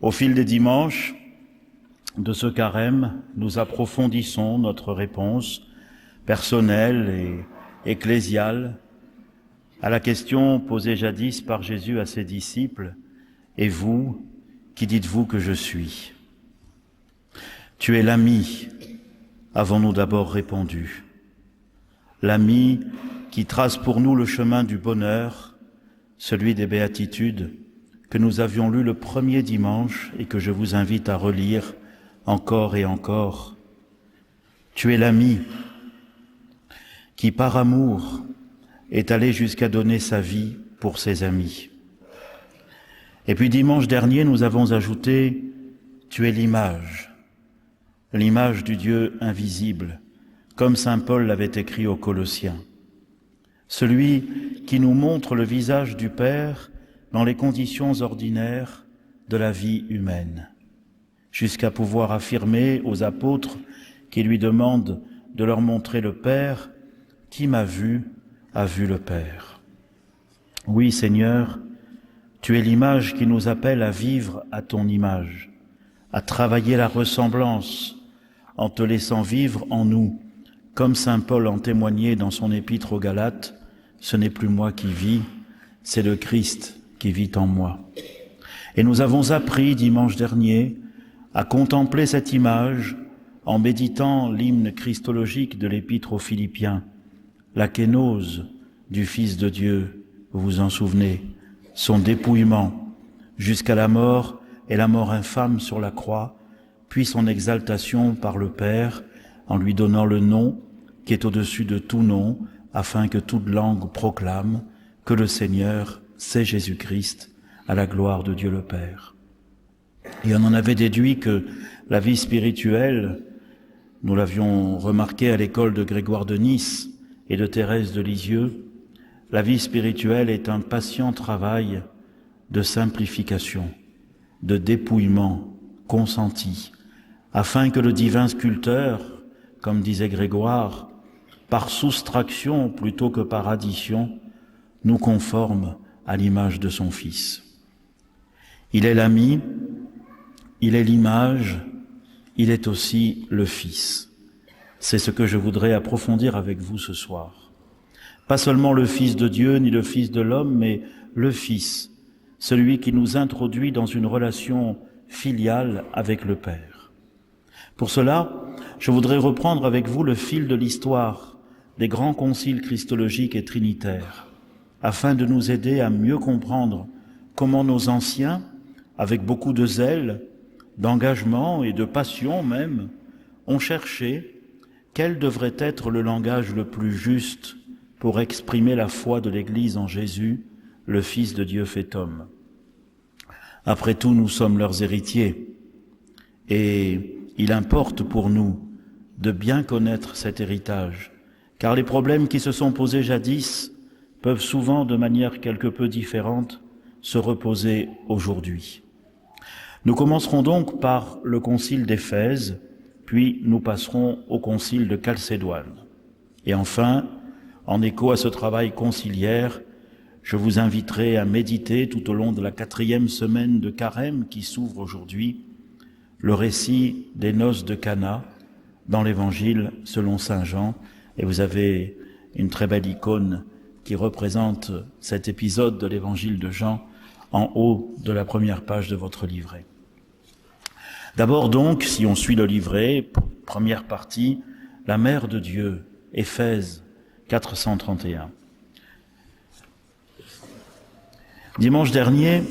Au fil des dimanches de ce carême, nous approfondissons notre réponse personnelle et ecclésiale à la question posée jadis par Jésus à ses disciples: « Et vous, qui dites-vous que je suis ?» Tu es l'ami, avons-nous d'abord répondu. L'ami qui trace pour nous le chemin du bonheur, celui des béatitudes, que nous avions lu le premier dimanche et que je vous invite à relire encore et encore. Tu es l'ami qui, par amour, est allé jusqu'à donner sa vie pour ses amis. Et puis dimanche dernier, nous avons ajouté « Tu es l'image du Dieu invisible », comme saint Paul l'avait écrit aux Colossiens. Celui qui nous montre le visage du Père dans les conditions ordinaires de la vie humaine, jusqu'à pouvoir affirmer aux apôtres qui lui demandent de leur montrer le Père: « Qui m'a vu a vu le Père ». Oui, Seigneur, tu es l'image qui nous appelle à vivre à ton image, à travailler la ressemblance en te laissant vivre en nous, comme saint Paul en témoignait dans son épître aux Galates: « Ce n'est plus moi qui vis, c'est le Christ qui vit en moi ». Et nous avons appris dimanche dernier à contempler cette image en méditant l'hymne christologique de l'épître aux Philippiens, la kénose du Fils de Dieu, vous vous en souvenez, son dépouillement jusqu'à la mort et la mort infâme sur la croix, puis son exaltation par le Père en lui donnant le nom qui est au-dessus de tout nom, afin que toute langue proclame que le Seigneur, c'est Jésus-Christ, à la gloire de Dieu le Père. Et on en avait déduit que la vie spirituelle, nous l'avions remarqué à l'école de Grégoire de Nice et de Thérèse de Lisieux, la vie spirituelle est un patient travail de simplification, de dépouillement consenti, afin que le divin sculpteur, comme disait Grégoire, par soustraction plutôt que par addition, nous conforme à l'image de son Fils. Il est l'ami, il est l'image, il est aussi le Fils. C'est ce que je voudrais approfondir avec vous ce soir. Pas seulement le Fils de Dieu ni le Fils de l'homme, mais le Fils, celui qui nous introduit dans une relation filiale avec le Père. Pour cela, je voudrais reprendre avec vous le fil de l'histoire des grands conciles christologiques et trinitaires, afin de nous aider à mieux comprendre comment nos anciens, avec beaucoup de zèle, d'engagement et de passion même, ont cherché quel devrait être le langage le plus juste pour exprimer la foi de l'Église en Jésus, le Fils de Dieu fait homme. Après tout, nous sommes leurs héritiers, et il importe pour nous de bien connaître cet héritage, car les problèmes qui se sont posés jadis peuvent souvent, de manière quelque peu différente, se reposer aujourd'hui. Nous commencerons donc par le concile d'Éphèse, puis nous passerons au concile de Chalcédoine. Et enfin, en écho à ce travail conciliaire, je vous inviterai à méditer tout au long de la 4e semaine de Carême qui s'ouvre aujourd'hui, le récit des noces de Cana dans l'Évangile selon saint Jean. Et vous avez une très belle icône qui représente cet épisode de l'Évangile de Jean en haut de la première page de votre livret. D'abord donc, si on suit le livret, première partie, la Mère de Dieu, Éphèse 431. Dimanche dernier,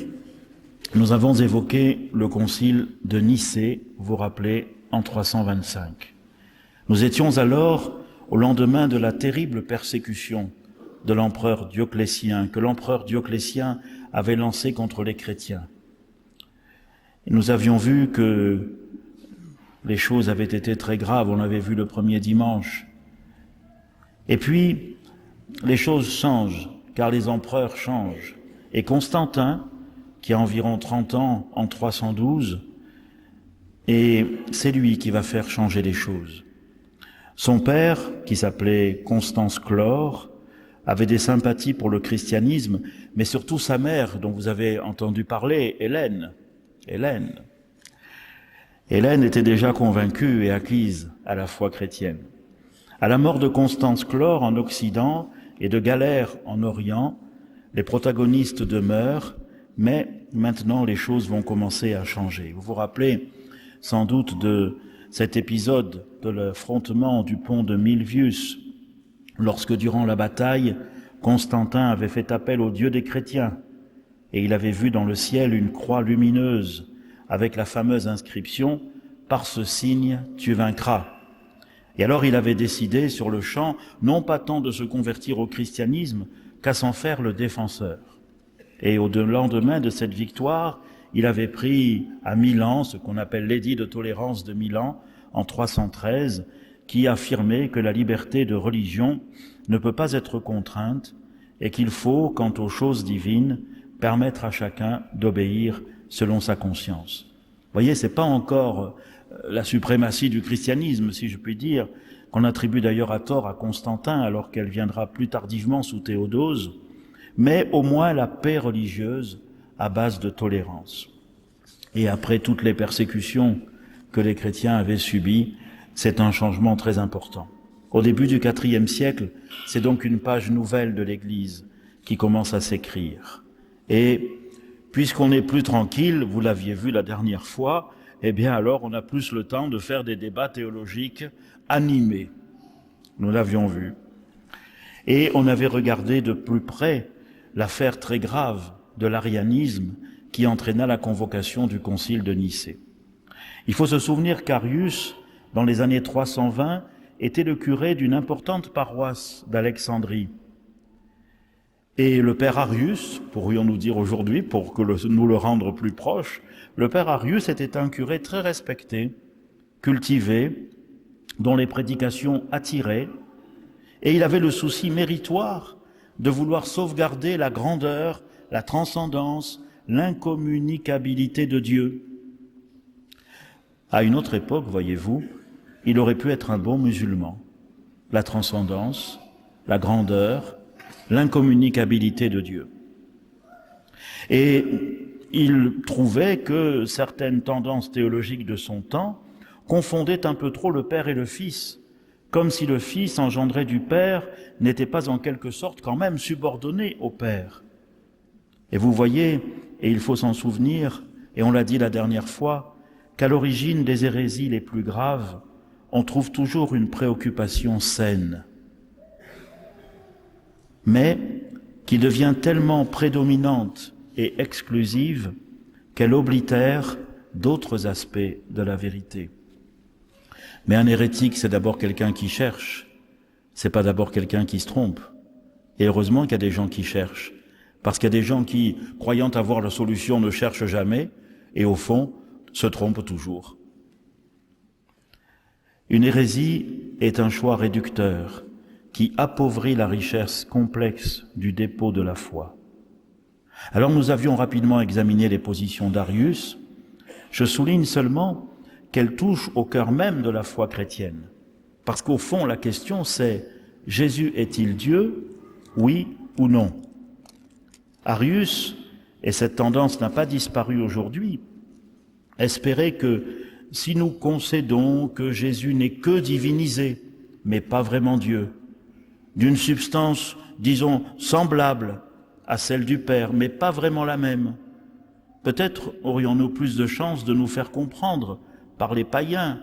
nous avons évoqué le concile de Nicée, vous vous rappelez, en 325. Nous étions alors au lendemain de la terrible persécution de l'empereur Dioclétien, que l'empereur Dioclétien avait lancée contre les chrétiens. Et nous avions vu que les choses avaient été très graves, on l'avait vu le premier dimanche. Et puis, les choses changent, car les empereurs changent. Et Constantin, qui a environ 30 ans en 312, et c'est lui qui va faire changer les choses. Son père, qui s'appelait Constance Chlore, avait des sympathies pour le christianisme, mais surtout sa mère, dont vous avez entendu parler, Hélène, Hélène. Hélène était déjà convaincue et acquise à la foi chrétienne. À la mort de Constance Chlore en Occident et de Galère en Orient, les protagonistes demeurent, mais maintenant les choses vont commencer à changer. Vous vous rappelez sans doute de cet épisode de l'affrontement du pont de Milvius, lorsque durant la bataille, Constantin avait fait appel au Dieu des chrétiens et il avait vu dans le ciel une croix lumineuse avec la fameuse inscription « Par ce signe, tu vaincras ». Et alors il avait décidé sur le champ, non pas tant de se convertir au christianisme, qu'à s'en faire le défenseur. Et au lendemain de cette victoire, il avait pris à Milan ce qu'on appelle l'édit de tolérance de Milan en 313, qui affirmait que la liberté de religion ne peut pas être contrainte et qu'il faut, quant aux choses divines, permettre à chacun d'obéir selon sa conscience. Vous voyez, c'est pas encore la suprématie du christianisme, si je puis dire, qu'on attribue d'ailleurs à tort à Constantin, alors qu'elle viendra plus tardivement sous Théodose, mais au moins la paix religieuse à base de tolérance. Et après toutes les persécutions que les chrétiens avaient subies, c'est un changement très important. Au début du IVe siècle, c'est donc une page nouvelle de l'Église qui commence à s'écrire. Et puisqu'on n'est plus tranquille, vous l'aviez vu la dernière fois, eh bien alors on a plus le temps de faire des débats théologiques animés. Nous l'avions vu. Et on avait regardé de plus près l'affaire très grave de l'arianisme qui entraîna la convocation du concile de Nicée. Il faut se souvenir qu'Arius, dans les années 320, était le curé d'une importante paroisse d'Alexandrie. Et le père Arius, pourrions-nous dire aujourd'hui, pour que nous le rendre plus proche, le père Arius était un curé très respecté, cultivé, dont les prédications attiraient, et il avait le souci méritoire de vouloir sauvegarder la grandeur, la transcendance, l'incommunicabilité de Dieu. À une autre époque, voyez-vous, il aurait pu être un bon musulman. La transcendance, la grandeur, l'incommunicabilité de Dieu. Et il trouvait que certaines tendances théologiques de son temps confondaient un peu trop le Père et le Fils, comme si le Fils engendré du Père n'était pas en quelque sorte quand même subordonné au Père. Et vous voyez, et il faut s'en souvenir, et on l'a dit la dernière fois, qu'à l'origine des hérésies les plus graves, on trouve toujours une préoccupation saine, mais qui devient tellement prédominante et exclusive qu'elle oblitère d'autres aspects de la vérité. Mais un hérétique, c'est d'abord quelqu'un qui cherche, c'est pas d'abord quelqu'un qui se trompe. Et heureusement qu'il y a des gens qui cherchent, parce qu'il y a des gens qui, croyant avoir la solution, ne cherchent jamais, et au fond, se trompent toujours. Une hérésie est un choix réducteur qui appauvrit la richesse complexe du dépôt de la foi. Alors nous avions rapidement examiné les positions d'Arius. Je souligne seulement qu'elles touchent au cœur même de la foi chrétienne. Parce qu'au fond, la question c'est « Jésus est-il Dieu, oui ou non ?» Arius, et cette tendance n'a pas disparu aujourd'hui, espérait que si nous concédons que Jésus n'est que divinisé, mais pas vraiment Dieu, d'une substance, disons, semblable à celle du Père, mais pas vraiment la même, peut-être aurions-nous plus de chances de nous faire comprendre par les païens,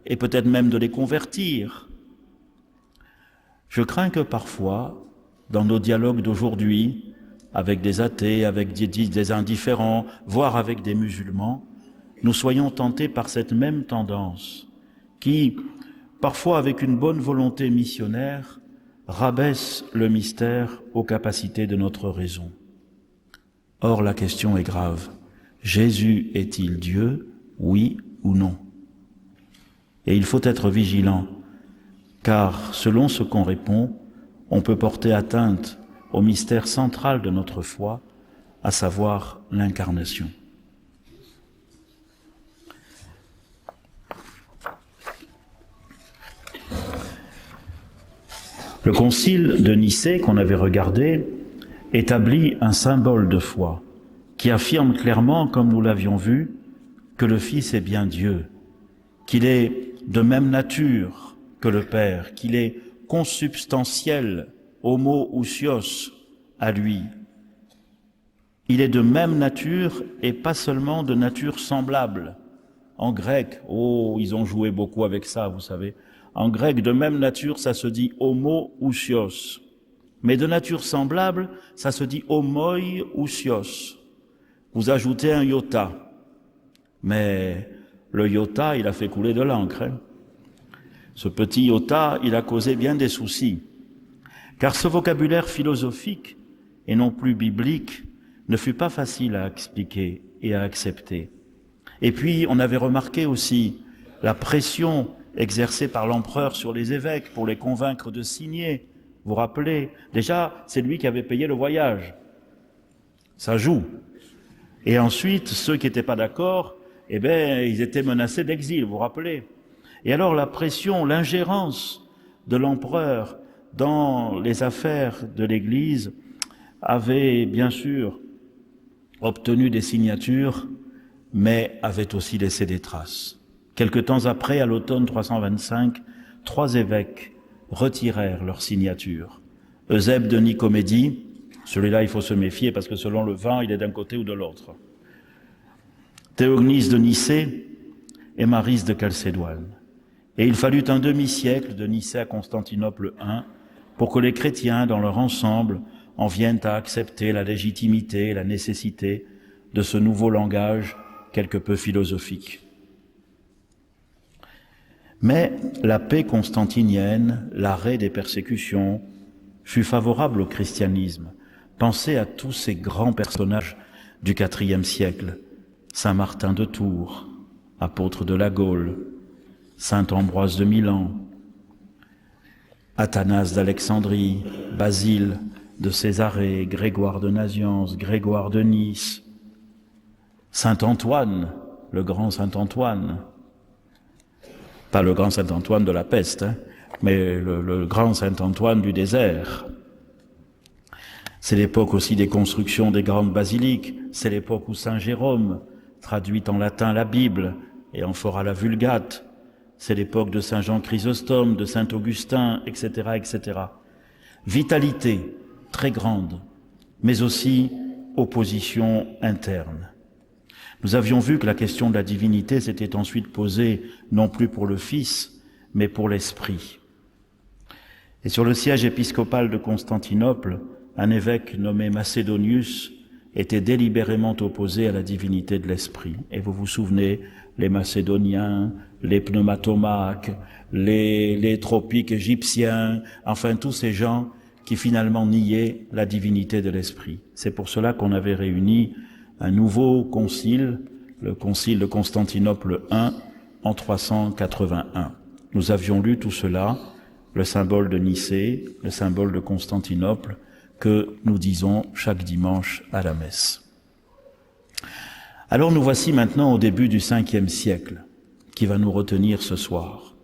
et peut-être même de les convertir. Je crains que parfois, dans nos dialogues d'aujourd'hui, avec des athées, avec des indifférents, voire avec des musulmans, nous soyons tentés par cette même tendance qui, parfois avec une bonne volonté missionnaire, rabaisse le mystère aux capacités de notre raison. Or, la question est grave. Jésus est-il Dieu, oui ou non? Et il faut être vigilant, car selon ce qu'on répond, on peut porter atteinte au mystère central de notre foi, à savoir l'incarnation. Le concile de Nicée qu'on avait regardé établit un symbole de foi, qui affirme clairement, comme nous l'avions vu, que le Fils est bien Dieu, qu'il est de même nature que le Père, qu'il est consubstantiel, homoousios, à lui. Il est de même nature et pas seulement de nature semblable. En grec, ils ont joué beaucoup avec ça, vous savez. En grec, de même nature, ça se dit homoousios. Mais de nature semblable, ça se dit homoiousios. Vous ajoutez un iota. Mais le iota, il a fait couler de l'encre. Ce petit iota, il a causé bien des soucis. Car ce vocabulaire philosophique, et non plus biblique, ne fut pas facile à expliquer et à accepter. Et puis, on avait remarqué aussi la pression exercée par l'empereur sur les évêques pour les convaincre de signer. Vous vous rappelez, déjà, c'est lui qui avait payé le voyage. Ça joue. Et ensuite, ceux qui n'étaient pas d'accord, ils étaient menacés d'exil, vous vous rappelez. Et alors, la pression, l'ingérence de l'empereur dans les affaires de l'Église avait, bien sûr, obtenu des signatures, mais avait aussi laissé des traces. Quelque temps après, à l'automne 325, 3 évêques retirèrent leurs signatures. Eusèbe de Nicomédie, celui-là il faut se méfier parce que selon le vent, il est d'un côté ou de l'autre. Théognis de Nicée et Maryse de Chalcédoine. Et il fallut un demi-siècle de Nicée à Constantinople I pour que les chrétiens, dans leur ensemble, en viennent à accepter la légitimité et la nécessité de ce nouveau langage quelque peu philosophique. Mais la paix constantinienne, l'arrêt des persécutions, fut favorable au christianisme. Pensez à tous ces grands personnages du IVe siècle. Saint Martin de Tours, apôtre de la Gaule, Saint Ambroise de Milan, Athanase d'Alexandrie, Basile de Césarée, Grégoire de Nazianze, Grégoire de Nice, Saint Antoine, le grand Saint Antoine, pas le grand Saint Antoine de la peste, mais le grand Saint Antoine du désert. C'est l'époque aussi des constructions des grandes basiliques, c'est l'époque où Saint Jérôme traduit en latin la Bible et en fera la Vulgate, c'est l'époque de Saint Jean Chrysostome, de Saint Augustin, etc., etc. Vitalité très grande, mais aussi opposition interne. Nous avions vu que la question de la divinité s'était ensuite posée non plus pour le Fils, mais pour l'Esprit. Et sur le siège épiscopal de Constantinople, un évêque nommé Macédonius était délibérément opposé à la divinité de l'Esprit. Et vous vous souvenez, les Macédoniens, les pneumatomaques, les tropiques égyptiens, enfin tous ces gens qui finalement niaient la divinité de l'Esprit. C'est pour cela qu'on avait réuni un nouveau concile, le concile de Constantinople I, en 381. Nous avions lu tout cela, le symbole de Nicée, le symbole de Constantinople, que nous disons chaque dimanche à la messe. Alors nous voici maintenant au début du Ve siècle, qui va nous retenir ce soir.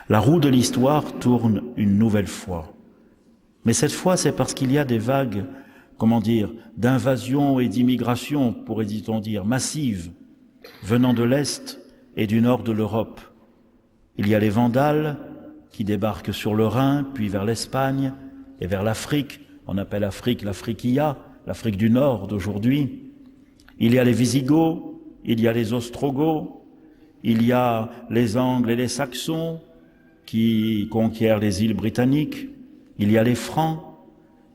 La roue de l'histoire tourne une nouvelle fois. Mais cette fois, c'est parce qu'il y a des vagues, d'invasion et d'immigration, pourrait-on dire, massives, venant de l'Est et du Nord de l'Europe. Il y a les Vandales qui débarquent sur le Rhin, puis vers l'Espagne et vers l'Afrique. On appelle l'Afriquia, l'Afrique du Nord d'aujourd'hui. Il y a les Visigoths, il y a les Ostrogoths, il y a les Angles et les Saxons qui conquièrent les îles britanniques, il y a les Francs,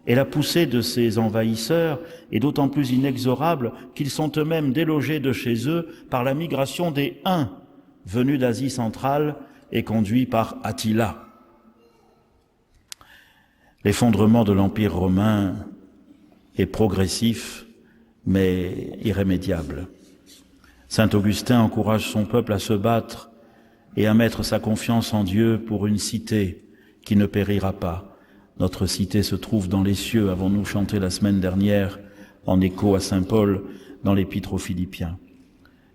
et la poussée de ces envahisseurs est d'autant plus inexorable qu'ils sont eux-mêmes délogés de chez eux par la migration des Huns, venus d'Asie centrale et conduits par Attila. L'effondrement de l'Empire romain est progressif, mais irrémédiable. Saint Augustin encourage son peuple à se battre et à mettre sa confiance en Dieu pour une cité qui ne périra pas. Notre cité se trouve dans les cieux, avons-nous chanté la semaine dernière en écho à Saint Paul dans l'Épître aux Philippiens.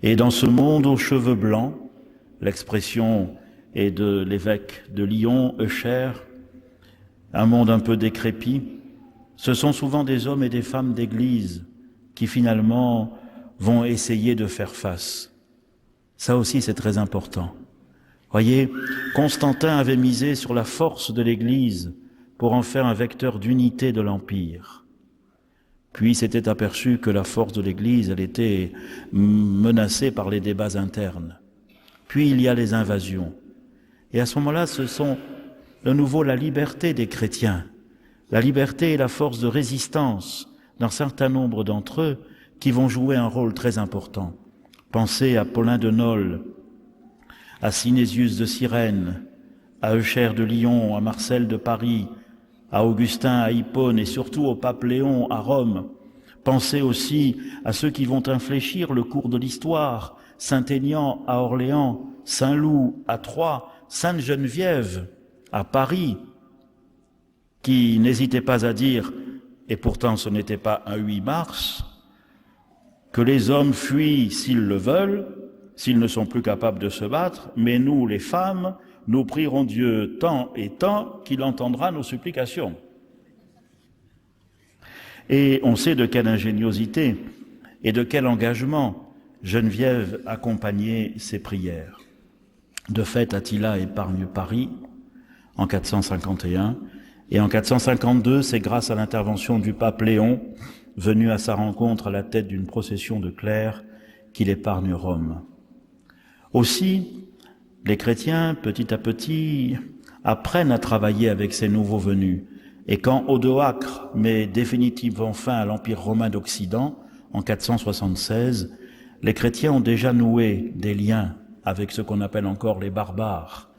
Et dans ce monde aux cheveux blancs, l'expression est de l'évêque de Lyon, Eucher, un monde un peu décrépit, ce sont souvent des hommes et des femmes d'église qui finalement vont essayer de faire face. Ça aussi, c'est très important. Voyez, Constantin avait misé sur la force de l'Église pour en faire un vecteur d'unité de l'Empire. Puis s'était aperçu que la force de l'Église, elle était menacée par les débats internes. Puis il y a les invasions. Et à ce moment-là, ce sont de nouveau la liberté des chrétiens, la liberté et la force de résistance d'un certain nombre d'entre eux qui vont jouer un rôle très important. Pensez à Paulin de Nolles, à Synésius de Cyrène, à Eucher de Lyon, à Marcel de Paris, à Augustin à Hippone et surtout au pape Léon à Rome. Pensez aussi à ceux qui vont infléchir le cours de l'histoire, Saint-Aignan à Orléans, Saint-Loup à Troyes, Sainte-Geneviève à Paris, qui n'hésitait pas à dire, et pourtant ce n'était pas un 8 mars, que les hommes fuient s'ils le veulent, s'ils ne sont plus capables de se battre, mais nous, les femmes, nous prierons Dieu tant et tant qu'il entendra nos supplications. Et on sait de quelle ingéniosité et de quel engagement Geneviève accompagnait ses prières. De fait, Attila épargne Paris en 451, et en 452, c'est grâce à l'intervention du pape Léon, venu à sa rencontre à la tête d'une procession de clercs, qu'il épargne Rome. Aussi, les chrétiens, petit à petit, apprennent à travailler avec ces nouveaux venus. Et quand Odoacre met définitivement fin à l'Empire romain d'Occident, en 476, les chrétiens ont déjà noué des liens avec ce qu'on appelle encore les barbares.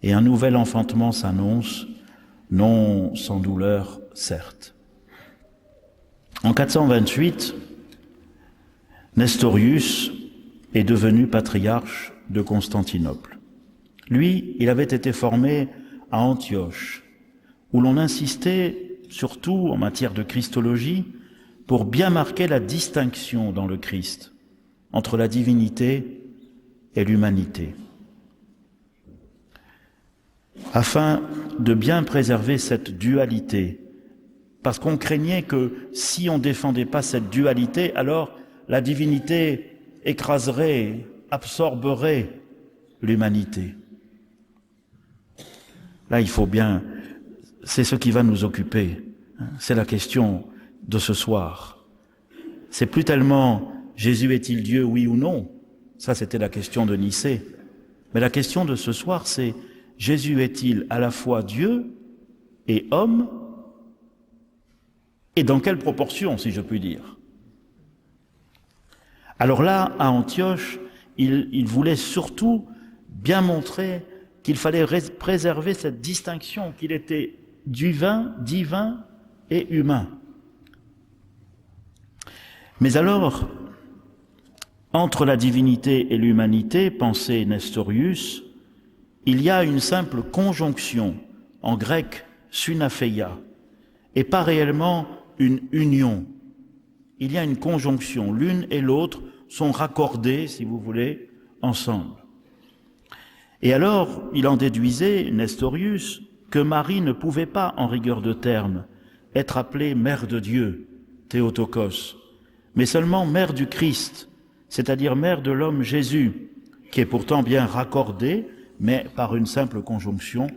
Et un nouvel enfantement s'annonce, non sans douleur, certes. En 428, Nestorius est devenu patriarche de Constantinople. Lui, il avait été formé à Antioche, où l'on insistait surtout en matière de christologie pour bien marquer la distinction dans le Christ entre la divinité et l'humanité. Afin de bien préserver cette dualité, parce qu'on craignait que si on ne défendait pas cette dualité, alors la divinité écraserait, absorberait l'humanité. Là, il faut bien, c'est ce qui va nous occuper, c'est la question de ce soir. C'est plus tellement Jésus est-il Dieu, oui ou non, ça c'était la question de Nicée, mais la question de ce soir c'est Jésus est-il à la fois Dieu et homme, et dans quelle proportion, si je puis dire. Alors là, à Antioche, il voulait surtout bien montrer qu'il fallait préserver cette distinction, qu'il était divin et humain. Mais alors, entre la divinité et l'humanité, pensait Nestorius, il y a une simple conjonction, en grec synapheia, et pas réellement une union. Il y a une conjonction, l'une et l'autre sont raccordées, si vous voulez, ensemble. Et alors, il en déduisait, Nestorius, que Marie ne pouvait pas, en rigueur de terme, être appelée mère de Dieu, Théotokos, mais seulement mère du Christ, c'est-à-dire mère de l'homme Jésus, qui est pourtant bien raccordé, mais par une simple conjonction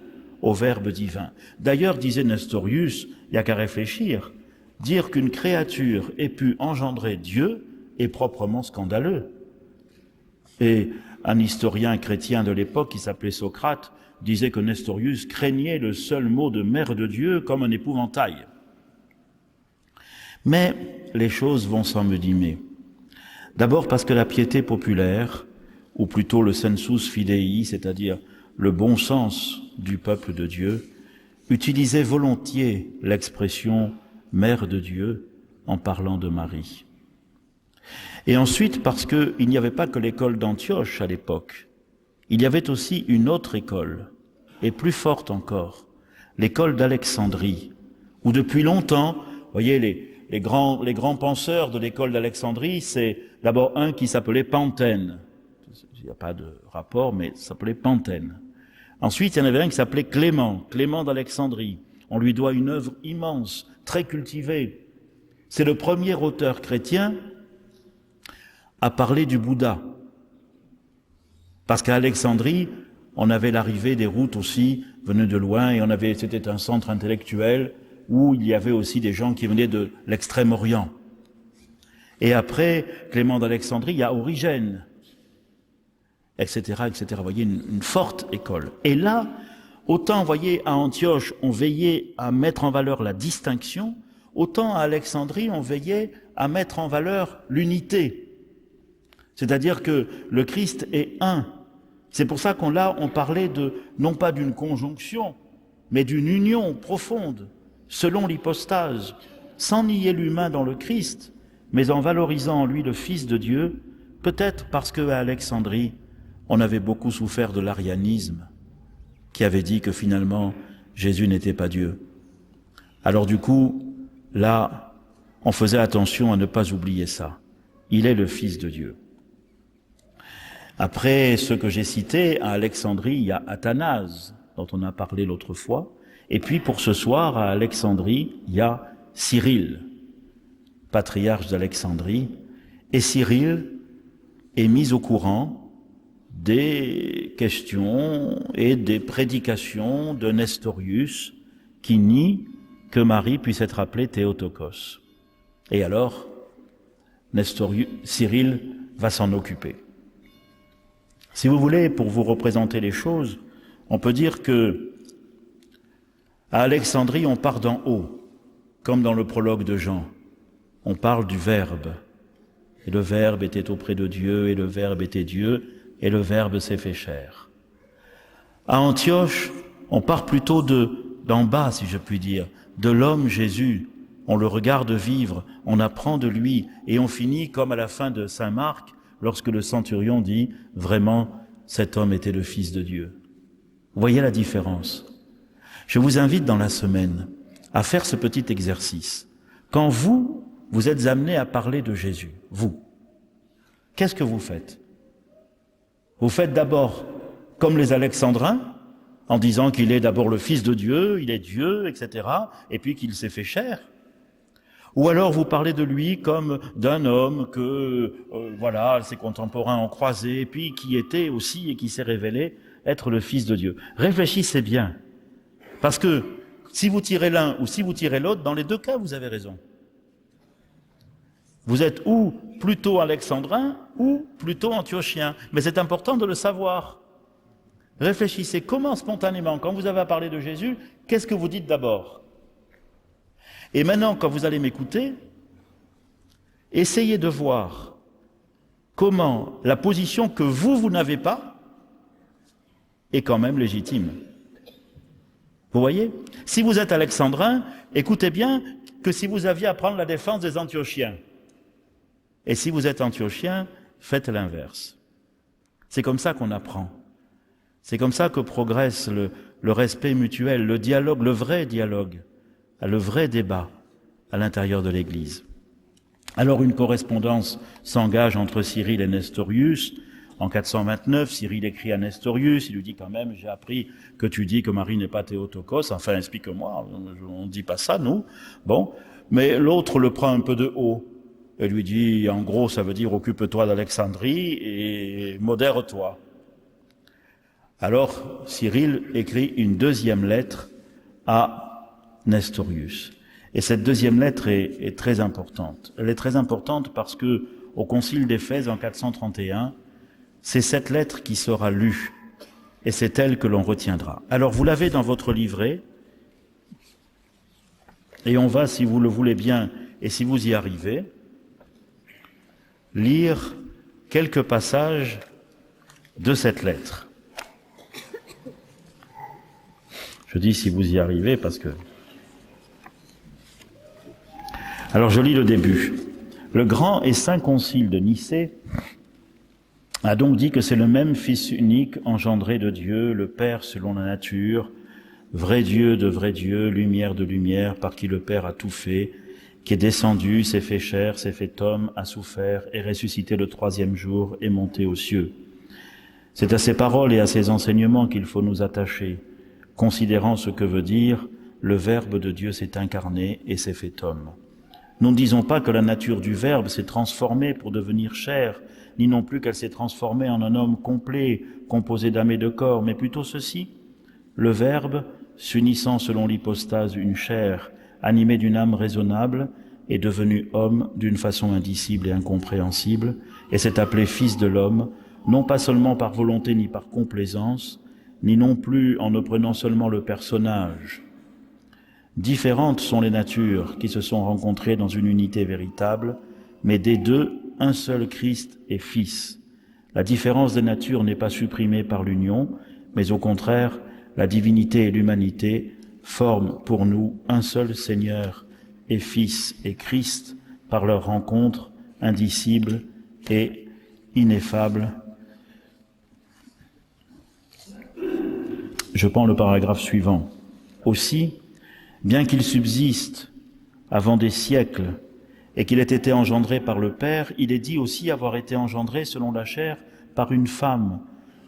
au Verbe divin. D'ailleurs, disait Nestorius, il n'y a qu'à réfléchir, dire qu'une créature ait pu engendrer Dieu est proprement scandaleux. Et un historien chrétien de l'époque, qui s'appelait Socrate, disait que Nestorius craignait le seul mot de mère de Dieu comme un épouvantail. Mais les choses vont s'envenimer. D'abord parce que la piété populaire, ou plutôt le sensus fidei, c'est-à-dire le bon sens du peuple de Dieu, utilisait volontiers l'expression « mère de Dieu » en parlant de Marie. Et ensuite parce qu'il n'y avait pas que l'école d'Antioche à l'époque, il y avait aussi une autre école, et plus forte encore, l'école d'Alexandrie, où depuis longtemps, vous voyez, les grands penseurs de l'école d'Alexandrie, c'est d'abord un qui s'appelait Pantène. Il n'y a pas de rapport, mais ça s'appelait Pantène. Ensuite, il y en avait un qui s'appelait Clément d'Alexandrie. On lui doit une œuvre immense, très cultivée. C'est le premier auteur chrétien à parler du Bouddha. Parce qu'à Alexandrie, on avait l'arrivée des routes aussi, venaient de loin, et c'était un centre intellectuel où il y avait aussi des gens qui venaient de l'Extrême-Orient. Et après Clément d'Alexandrie, il y a Origène, etc., etc. Vous voyez, une forte école. Et là, autant, vous voyez, à Antioche, on veillait à mettre en valeur la distinction, autant à Alexandrie, on veillait à mettre en valeur l'unité. C'est-à-dire que le Christ est un. C'est pour ça on parlait non pas d'une conjonction, mais d'une union profonde, selon l'hypostase, sans nier l'humain dans le Christ, mais en valorisant en lui le Fils de Dieu, peut-être parce qu'à Alexandrie, on avait beaucoup souffert de l'arianisme, qui avait dit que finalement, Jésus n'était pas Dieu. Alors du coup, là, on faisait attention à ne pas oublier ça. Il est le Fils de Dieu. Après ce que j'ai cité, à Alexandrie, il y a Athanase, dont on a parlé l'autre fois. Et puis pour ce soir, à Alexandrie, il y a Cyril, patriarche d'Alexandrie. Et Cyril est mis au courant des questions et des prédications de Nestorius qui nie que Marie puisse être appelée Théotokos. Et alors, Cyril va s'en occuper. Si vous voulez, pour vous représenter les choses, on peut dire que à Alexandrie, on part d'en haut, comme dans le prologue de Jean. On parle du Verbe. Et le Verbe était auprès de Dieu, et le Verbe était Dieu, et le Verbe s'est fait chair. À Antioche, on part plutôt d'en bas, si je puis dire, de l'homme Jésus. On le regarde vivre, on apprend de lui, et on finit comme à la fin de Saint Marc, lorsque le centurion dit « Vraiment, cet homme était le Fils de Dieu ». Vous voyez la différence. Je vous invite dans la semaine à faire ce petit exercice. Quand vous êtes amené à parler de Jésus, vous, qu'est-ce que vous faites? Vous faites d'abord comme les Alexandrins, en disant qu'il est d'abord le Fils de Dieu, il est Dieu, etc., et puis qu'il s'est fait chair. Ou alors vous parlez de lui comme d'un homme que, ses contemporains ont croisé, puis qui était aussi et qui s'est révélé être le Fils de Dieu. Réfléchissez bien, parce que si vous tirez l'un ou si vous tirez l'autre, dans les deux cas, vous avez raison. Vous êtes ou plutôt alexandrin ou plutôt antiochien, mais c'est important de le savoir. Réfléchissez comment spontanément, quand vous avez à parler de Jésus, qu'est-ce que vous dites d'abord ? Et maintenant, quand vous allez m'écouter, essayez de voir comment la position que vous n'avez pas est quand même légitime. Vous voyez ? Si vous êtes alexandrin, écoutez bien que si vous aviez à prendre la défense des antiochiens, et si vous êtes antiochien, faites l'inverse. C'est comme ça qu'on apprend. C'est comme ça que progresse le respect mutuel, le dialogue, le vrai dialogue, le vrai débat à l'intérieur de l'Église. Alors une correspondance s'engage entre Cyril et Nestorius. En 429, Cyril écrit à Nestorius, il lui dit quand même, j'ai appris que tu dis que Marie n'est pas Théotokos, enfin explique-moi, on ne dit pas ça, nous. Bon, mais l'autre le prend un peu de haut et lui dit, en gros, ça veut dire occupe-toi d'Alexandrie et modère-toi. Alors Cyril écrit une deuxième lettre à Nestorius. Et cette deuxième lettre est très importante. Elle est très importante parce que au Concile d'Éphèse en 431, c'est cette lettre qui sera lue et c'est elle que l'on retiendra. Alors vous l'avez dans votre livret et on va, si vous le voulez bien et si vous y arrivez, lire quelques passages de cette lettre. Je dis si vous y arrivez parce que... Alors je lis le début. Le grand et saint concile de Nicée a donc dit que c'est le même Fils unique engendré de Dieu, le Père selon la nature, vrai Dieu de vrai Dieu, lumière de lumière, par qui le Père a tout fait, qui est descendu, s'est fait chair, s'est fait homme, a souffert, est ressuscité le troisième jour, est monté aux cieux. C'est à ces paroles et à ces enseignements qu'il faut nous attacher, considérant ce que veut dire « le Verbe de Dieu s'est incarné et s'est fait homme ». Nous ne disons pas que la nature du Verbe s'est transformée pour devenir chair, ni non plus qu'elle s'est transformée en un homme complet, composé d'âme et de corps, mais plutôt ceci: le Verbe, s'unissant selon l'hypostase une chair, animée d'une âme raisonnable, est devenu homme d'une façon indicible et incompréhensible, et s'est appelé Fils de l'homme, non pas seulement par volonté ni par complaisance, ni non plus en ne prenant seulement le personnage. Différentes sont les natures qui se sont rencontrées dans une unité véritable, mais des deux, un seul Christ est Fils. La différence des natures n'est pas supprimée par l'union, mais au contraire, la divinité et l'humanité forment pour nous un seul Seigneur et Fils et Christ par leur rencontre indicible et ineffable. Je prends le paragraphe suivant. Aussi, bien qu'il subsiste avant des siècles et qu'il ait été engendré par le Père, il est dit aussi avoir été engendré selon la chair par une femme,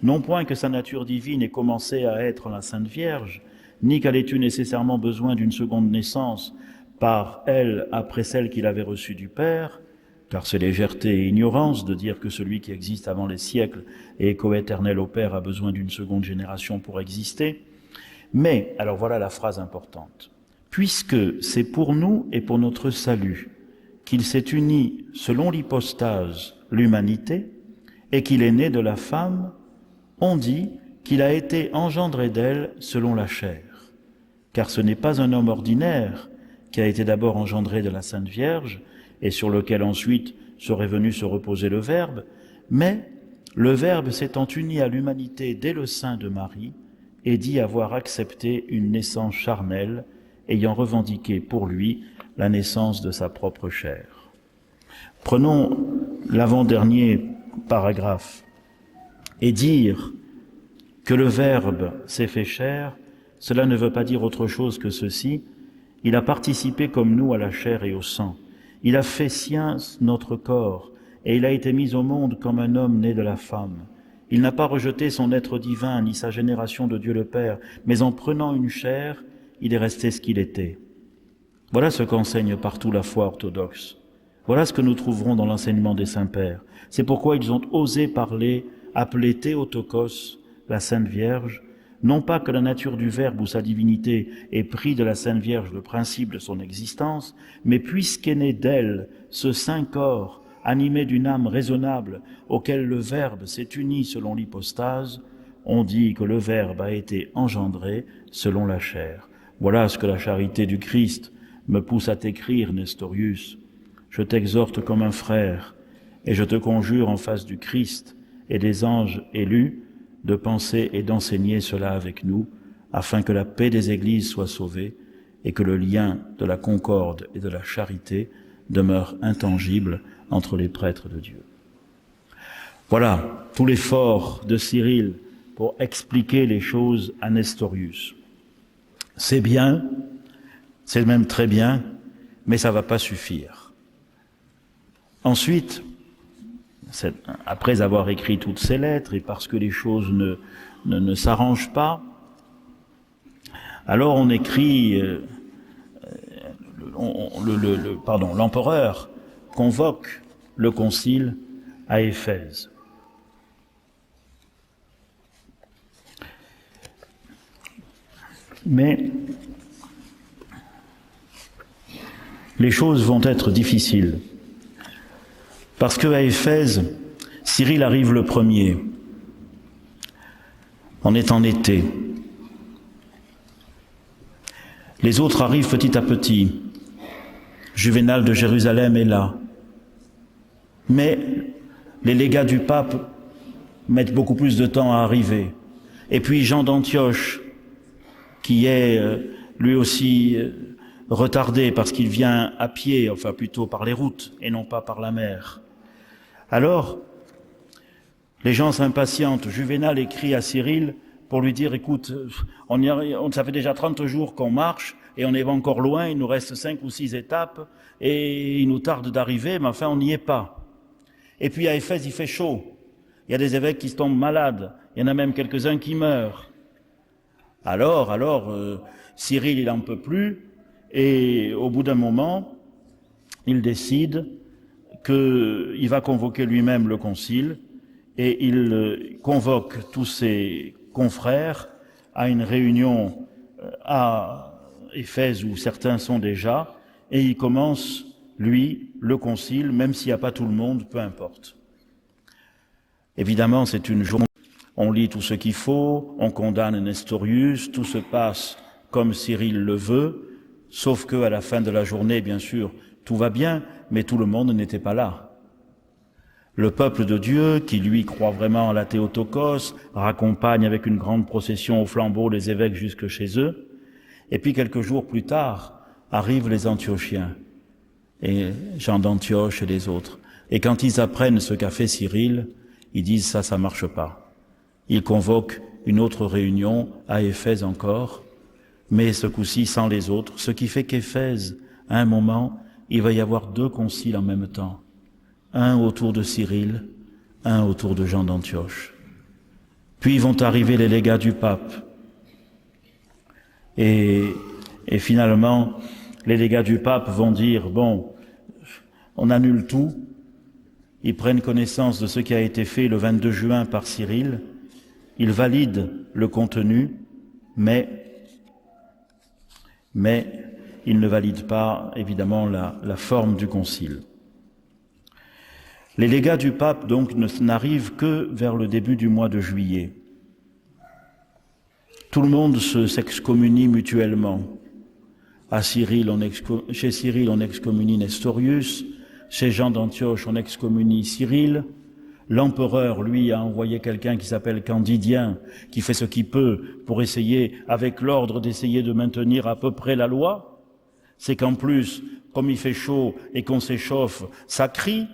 non point que sa nature divine ait commencé à être la Sainte Vierge, ni qu'elle ait eu nécessairement besoin d'une seconde naissance par elle après celle qu'il avait reçue du Père, car c'est légèreté et ignorance de dire que celui qui existe avant les siècles et est coéternel au Père a besoin d'une seconde génération pour exister. Mais, alors voilà la phrase importante, puisque c'est pour nous et pour notre salut qu'il s'est uni selon l'hypostase, l'humanité, et qu'il est né de la femme, on dit qu'il a été engendré d'elle selon la chair. Car ce n'est pas un homme ordinaire qui a été d'abord engendré de la Sainte Vierge et sur lequel ensuite serait venu se reposer le Verbe, mais le Verbe s'étant uni à l'humanité dès le sein de Marie et dit avoir accepté une naissance charnelle, ayant revendiqué pour lui la naissance de sa propre chair. Prenons l'avant-dernier paragraphe. Et dire que le Verbe s'est fait chair, cela ne veut pas dire autre chose que ceci: il a participé comme nous à la chair et au sang. Il a fait sien notre corps, et il a été mis au monde comme un homme né de la femme. Il n'a pas rejeté son être divin, ni sa génération de Dieu le Père, mais en prenant une chair, il est resté ce qu'il était. Voilà ce qu'enseigne partout la foi orthodoxe. Voilà ce que nous trouverons dans l'enseignement des saints-pères. C'est pourquoi ils ont osé appeler Théotokos, la Sainte Vierge, non pas que la nature du Verbe ou sa divinité ait pris de la Sainte Vierge le principe de son existence, mais puisqu'est né d'elle ce saint corps animé d'une âme raisonnable auquel le Verbe s'est uni selon l'hypostase, on dit que le Verbe a été engendré selon la chair. Voilà ce que la charité du Christ me pousse à t'écrire, Nestorius. Je t'exhorte comme un frère, et je te conjure en face du Christ et des anges élus de penser et d'enseigner cela avec nous, afin que la paix des Églises soit sauvée et que le lien de la concorde et de la charité demeure intangible entre les prêtres de Dieu. Voilà tout l'effort de Cyril pour expliquer les choses à Nestorius. C'est bien, c'est même très bien, mais ça ne va pas suffire. Ensuite, après avoir écrit toutes ces lettres et parce que les choses ne s'arrangent pas, alors on écrit, l'empereur convoque le concile à Éphèse. Mais les choses vont être difficiles. Parce qu'à Éphèse, Cyril arrive le premier. On est en été. Les autres arrivent petit à petit. Juvénal de Jérusalem est là. Mais les légats du pape mettent beaucoup plus de temps à arriver. Et puis Jean d'Antioche, qui est lui aussi retardé parce qu'il vient à pied, enfin plutôt par les routes et non pas par la mer. Alors, les gens s'impatientent. Juvénal écrit à Cyril pour lui dire: écoute, ça fait déjà 30 jours qu'on marche et on est encore loin, il nous reste 5 ou 6 étapes et il nous tarde d'arriver, mais enfin on n'y est pas. Et puis à Éphèse, il fait chaud. Il y a des évêques qui se tombent malades, il y en a même quelques-uns qui meurent. Alors, Cyril, il n'en peut plus, et au bout d'un moment, il décide qu'il va convoquer lui-même le concile et il convoque tous ses confrères à une réunion à Éphèse où certains sont déjà, et il commence, lui, le concile, même s'il n'y a pas tout le monde, peu importe. Évidemment, c'est une journée, on lit tout ce qu'il faut, on condamne Nestorius, tout se passe comme Cyril le veut, sauf qu'à la fin de la journée, bien sûr, tout va bien, mais tout le monde n'était pas là. Le peuple de Dieu, qui lui croit vraiment à la Théotokos, raccompagne avec une grande procession au flambeau les évêques jusque chez eux, et puis quelques jours plus tard, arrivent les Antiochiens, et Jean d'Antioche et les autres. Et quand ils apprennent ce qu'a fait Cyril, ils disent ça marche pas. Ils convoquent une autre réunion à Éphèse encore, mais ce coup-ci sans les autres, ce qui fait qu'Éphèse, à un moment, il va y avoir 2 conciles en même temps. Un autour de Cyril, un autour de Jean d'Antioche. Puis vont arriver les légats du pape. Et finalement, les légats du pape vont dire, bon, on annule tout. Ils prennent connaissance de ce qui a été fait le 22 juin par Cyril. Ils valident le contenu, mais ils ne valident pas, évidemment, la forme du concile. Les légats du pape, donc, n'arrivent que vers le début du mois de juillet. Tout le monde s'excommunie mutuellement. Chez Cyril, on excommunie Nestorius. Chez Jean d'Antioche, on excommunie Cyril. L'empereur, lui, a envoyé quelqu'un qui s'appelle Candidien, qui fait ce qu'il peut pour essayer, avec l'ordre d'essayer de maintenir à peu près la loi. C'est qu'en plus, comme il fait chaud et qu'on s'échauffe, ça crie.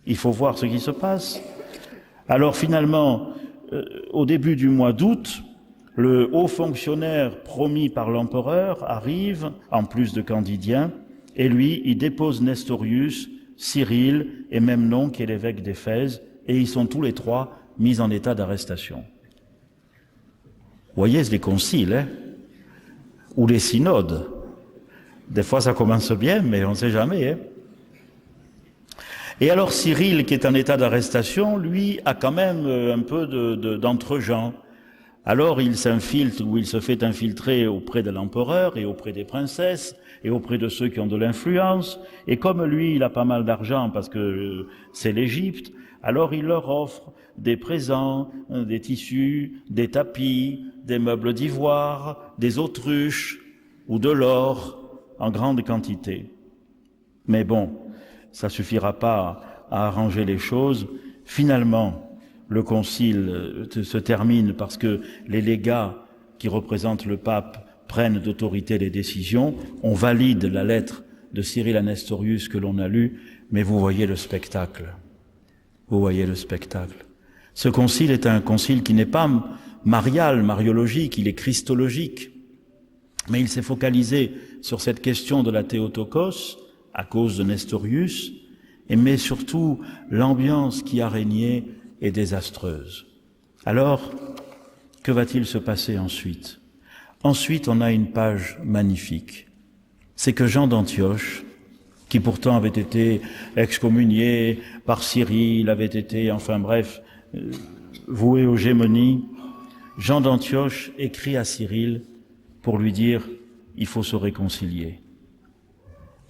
Il faut voir ce qui se passe. Alors finalement, au début du mois d'août, le haut fonctionnaire promis par l'empereur arrive, en plus de Candidien, et lui, il dépose Nestorius, Cyril et Memnon, qui est l'évêque d'Éphèse, et ils sont tous les 3 mis en état d'arrestation. Vous voyez les conciles, hein, ou les synodes. Des fois, ça commence bien, mais on ne sait jamais. Hein. Et alors Cyril, qui est en état d'arrestation, lui, a quand même un peu d'entre-gens. Alors il s'infiltre, ou il se fait infiltrer auprès de l'empereur et auprès des princesses et auprès de ceux qui ont de l'influence. Et comme lui, il a pas mal d'argent parce que c'est l'Égypte, alors il leur offre des présents, des tissus, des tapis, des meubles d'ivoire, des autruches ou de l'or en grande quantité. Mais bon, ça suffira pas à arranger les choses. Finalement, le concile se termine parce que les légats qui représentent le pape prennent d'autorité les décisions. On valide la lettre de Cyril à Nestorius que l'on a lue, mais vous voyez le spectacle. Vous voyez le spectacle. Ce concile est un concile qui n'est pas mariologique, il est christologique. Mais il s'est focalisé sur cette question de la Théotokos, à cause de Nestorius, mais surtout l'ambiance qui a régné est désastreuse. Alors, que va-t-il se passer ensuite? Ensuite, on a une page magnifique. C'est que Jean d'Antioche, qui pourtant avait été excommunié par Cyril, avait été, enfin bref, voué aux gémonies, Jean d'Antioche écrit à Cyril pour lui dire « il faut se réconcilier,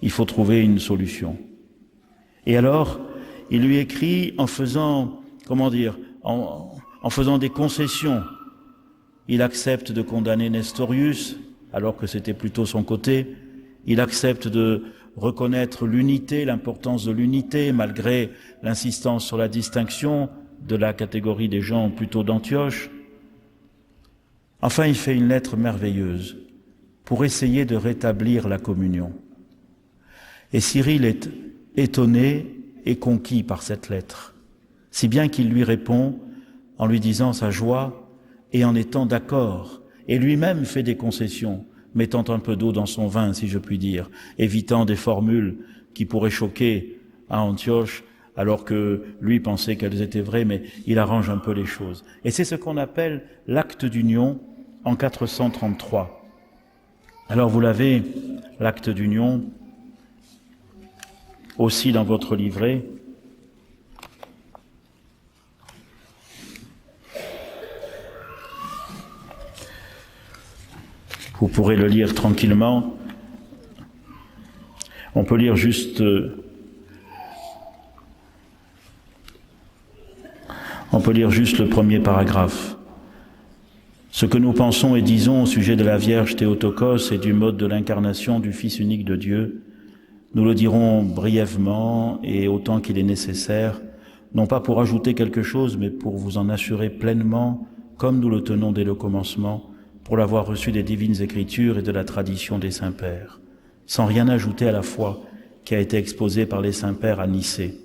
il faut trouver une solution ». Et alors, il lui écrit en faisant, en faisant des concessions. Il accepte de condamner Nestorius, alors que c'était plutôt son côté. Il accepte de reconnaître l'unité, l'importance de l'unité, malgré l'insistance sur la distinction de la catégorie des gens plutôt d'Antioche. Enfin, il fait une lettre merveilleuse pour essayer de rétablir la communion. Et Cyril est étonné et conquis par cette lettre, si bien qu'il lui répond en lui disant sa joie et en étant d'accord, et lui-même fait des concessions, mettant un peu d'eau dans son vin, si je puis dire, évitant des formules qui pourraient choquer à Antioche, alors que lui pensait qu'elles étaient vraies, mais il arrange un peu les choses. Et c'est ce qu'on appelle l'acte d'union en 433. Alors vous l'avez, l'acte d'union, aussi dans votre livret. Vous pourrez le lire tranquillement. On peut lire juste le premier paragraphe. Ce que nous pensons et disons au sujet de la Vierge Théotokos et du mode de l'incarnation du Fils unique de Dieu, nous le dirons brièvement et autant qu'il est nécessaire, non pas pour ajouter quelque chose, mais pour vous en assurer pleinement, comme nous le tenons dès le commencement, pour l'avoir reçu des divines Écritures et de la tradition des Saints-Pères, sans rien ajouter à la foi qui a été exposée par les Saints-Pères à Nicée.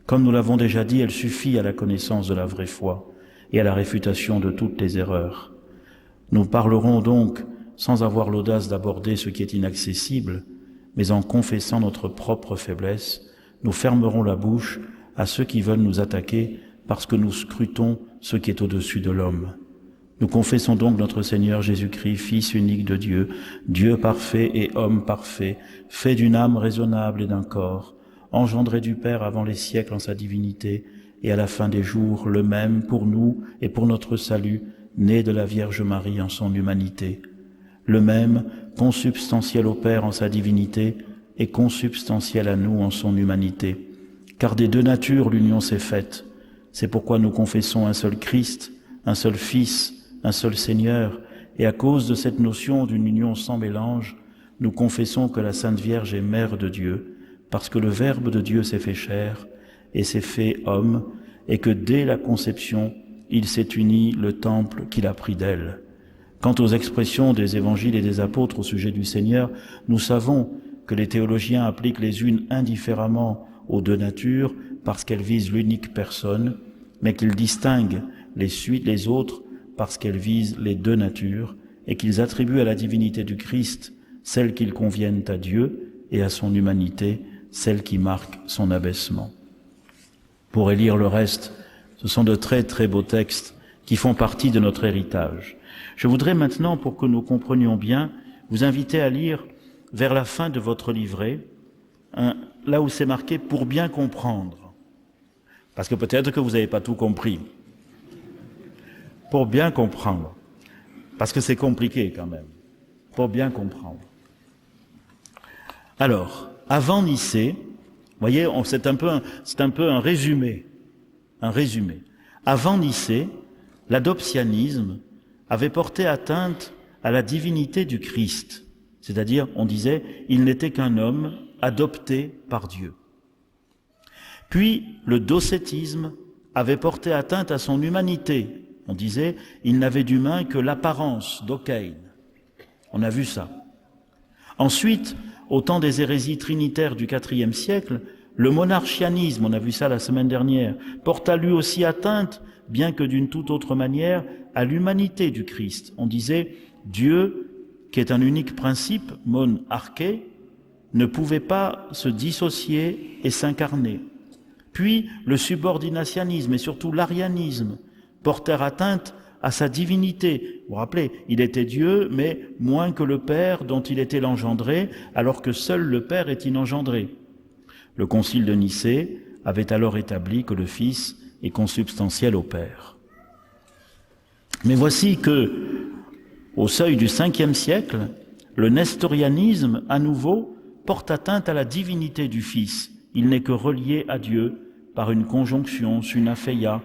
Comme nous l'avons déjà dit, elle suffit à la connaissance de la vraie foi et à la réfutation de toutes les erreurs. Nous parlerons donc sans avoir l'audace d'aborder ce qui est inaccessible, mais en confessant notre propre faiblesse, nous fermerons la bouche à ceux qui veulent nous attaquer parce que nous scrutons ce qui est au-dessus de l'homme. Nous confessons donc notre Seigneur Jésus-Christ, Fils unique de Dieu, Dieu parfait et homme parfait, fait d'une âme raisonnable et d'un corps, engendré du Père avant les siècles en sa divinité, et à la fin des jours, le même pour nous et pour notre salut, né de la Vierge Marie en son humanité. Le même, consubstantiel au Père en sa divinité, et consubstantiel à nous en son humanité. Car des deux natures l'union s'est faite. C'est pourquoi nous confessons un seul Christ, un seul Fils, un seul Seigneur, et à cause de cette notion d'une union sans mélange, nous confessons que la Sainte Vierge est Mère de Dieu, parce que le Verbe de Dieu s'est fait chair et s'est fait homme, et que dès la conception, il s'est uni le temple qu'il a pris d'elle. Quant aux expressions des évangiles et des apôtres au sujet du Seigneur, nous savons que les théologiens appliquent les unes indifféremment aux deux natures parce qu'elles visent l'unique personne, mais qu'ils distinguent les autres parce qu'elles visent les deux natures et qu'ils attribuent à la divinité du Christ celles qui conviennent à Dieu et à son humanité celles qui marquent son abaissement. Pour élire le reste, ce sont de très très beaux textes qui font partie de notre héritage. Je voudrais maintenant, pour que nous comprenions bien, vous inviter à lire vers la fin de votre livret, là où c'est marqué « pour bien comprendre ». Parce que peut-être que vous n'avez pas tout compris. Pour bien comprendre. Parce que c'est compliqué quand même. Pour bien comprendre. Alors, avant Nicée, vous voyez, c'est un peu un résumé. Un résumé. Avant Nicée, l'adoptianisme avait porté atteinte à la divinité du Christ. C'est-à-dire, on disait, il n'était qu'un homme adopté par Dieu. Puis, le docétisme avait porté atteinte à son humanité. On disait, il n'avait d'humain que l'apparence d'Okein. On a vu ça. Ensuite, au temps des hérésies trinitaires du IVe siècle, le monarchianisme, on a vu ça la semaine dernière, porta lui aussi atteinte, bien que d'une toute autre manière, à l'humanité du Christ. On disait, Dieu, qui est un unique principe, mon arché, ne pouvait pas se dissocier et s'incarner. Puis, le subordinationnisme et surtout l'arianisme portèrent atteinte à sa divinité. Vous vous rappelez, il était Dieu, mais moins que le Père dont il était l'engendré, alors que seul le Père est inengendré. Le concile de Nicée avait alors établi que le Fils est consubstantiel au Père. Mais voici que, au seuil du Ve siècle, le nestorianisme, à nouveau, porte atteinte à la divinité du Fils. Il n'est que relié à Dieu par une conjonction, sunapheia,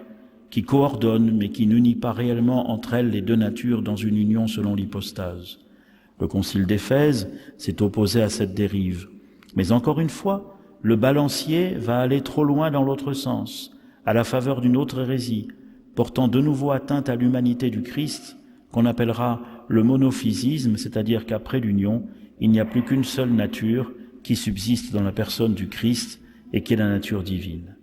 qui coordonne mais qui n'unit pas réellement entre elles les deux natures dans une union selon l'hypostase. Le concile d'Éphèse s'est opposé à cette dérive. Mais encore une fois, le balancier va aller trop loin dans l'autre sens, à la faveur d'une autre hérésie, portant de nouveau atteinte à l'humanité du Christ, qu'on appellera le monophysisme, c'est-à-dire qu'après l'union, il n'y a plus qu'une seule nature qui subsiste dans la personne du Christ et qui est la nature divine.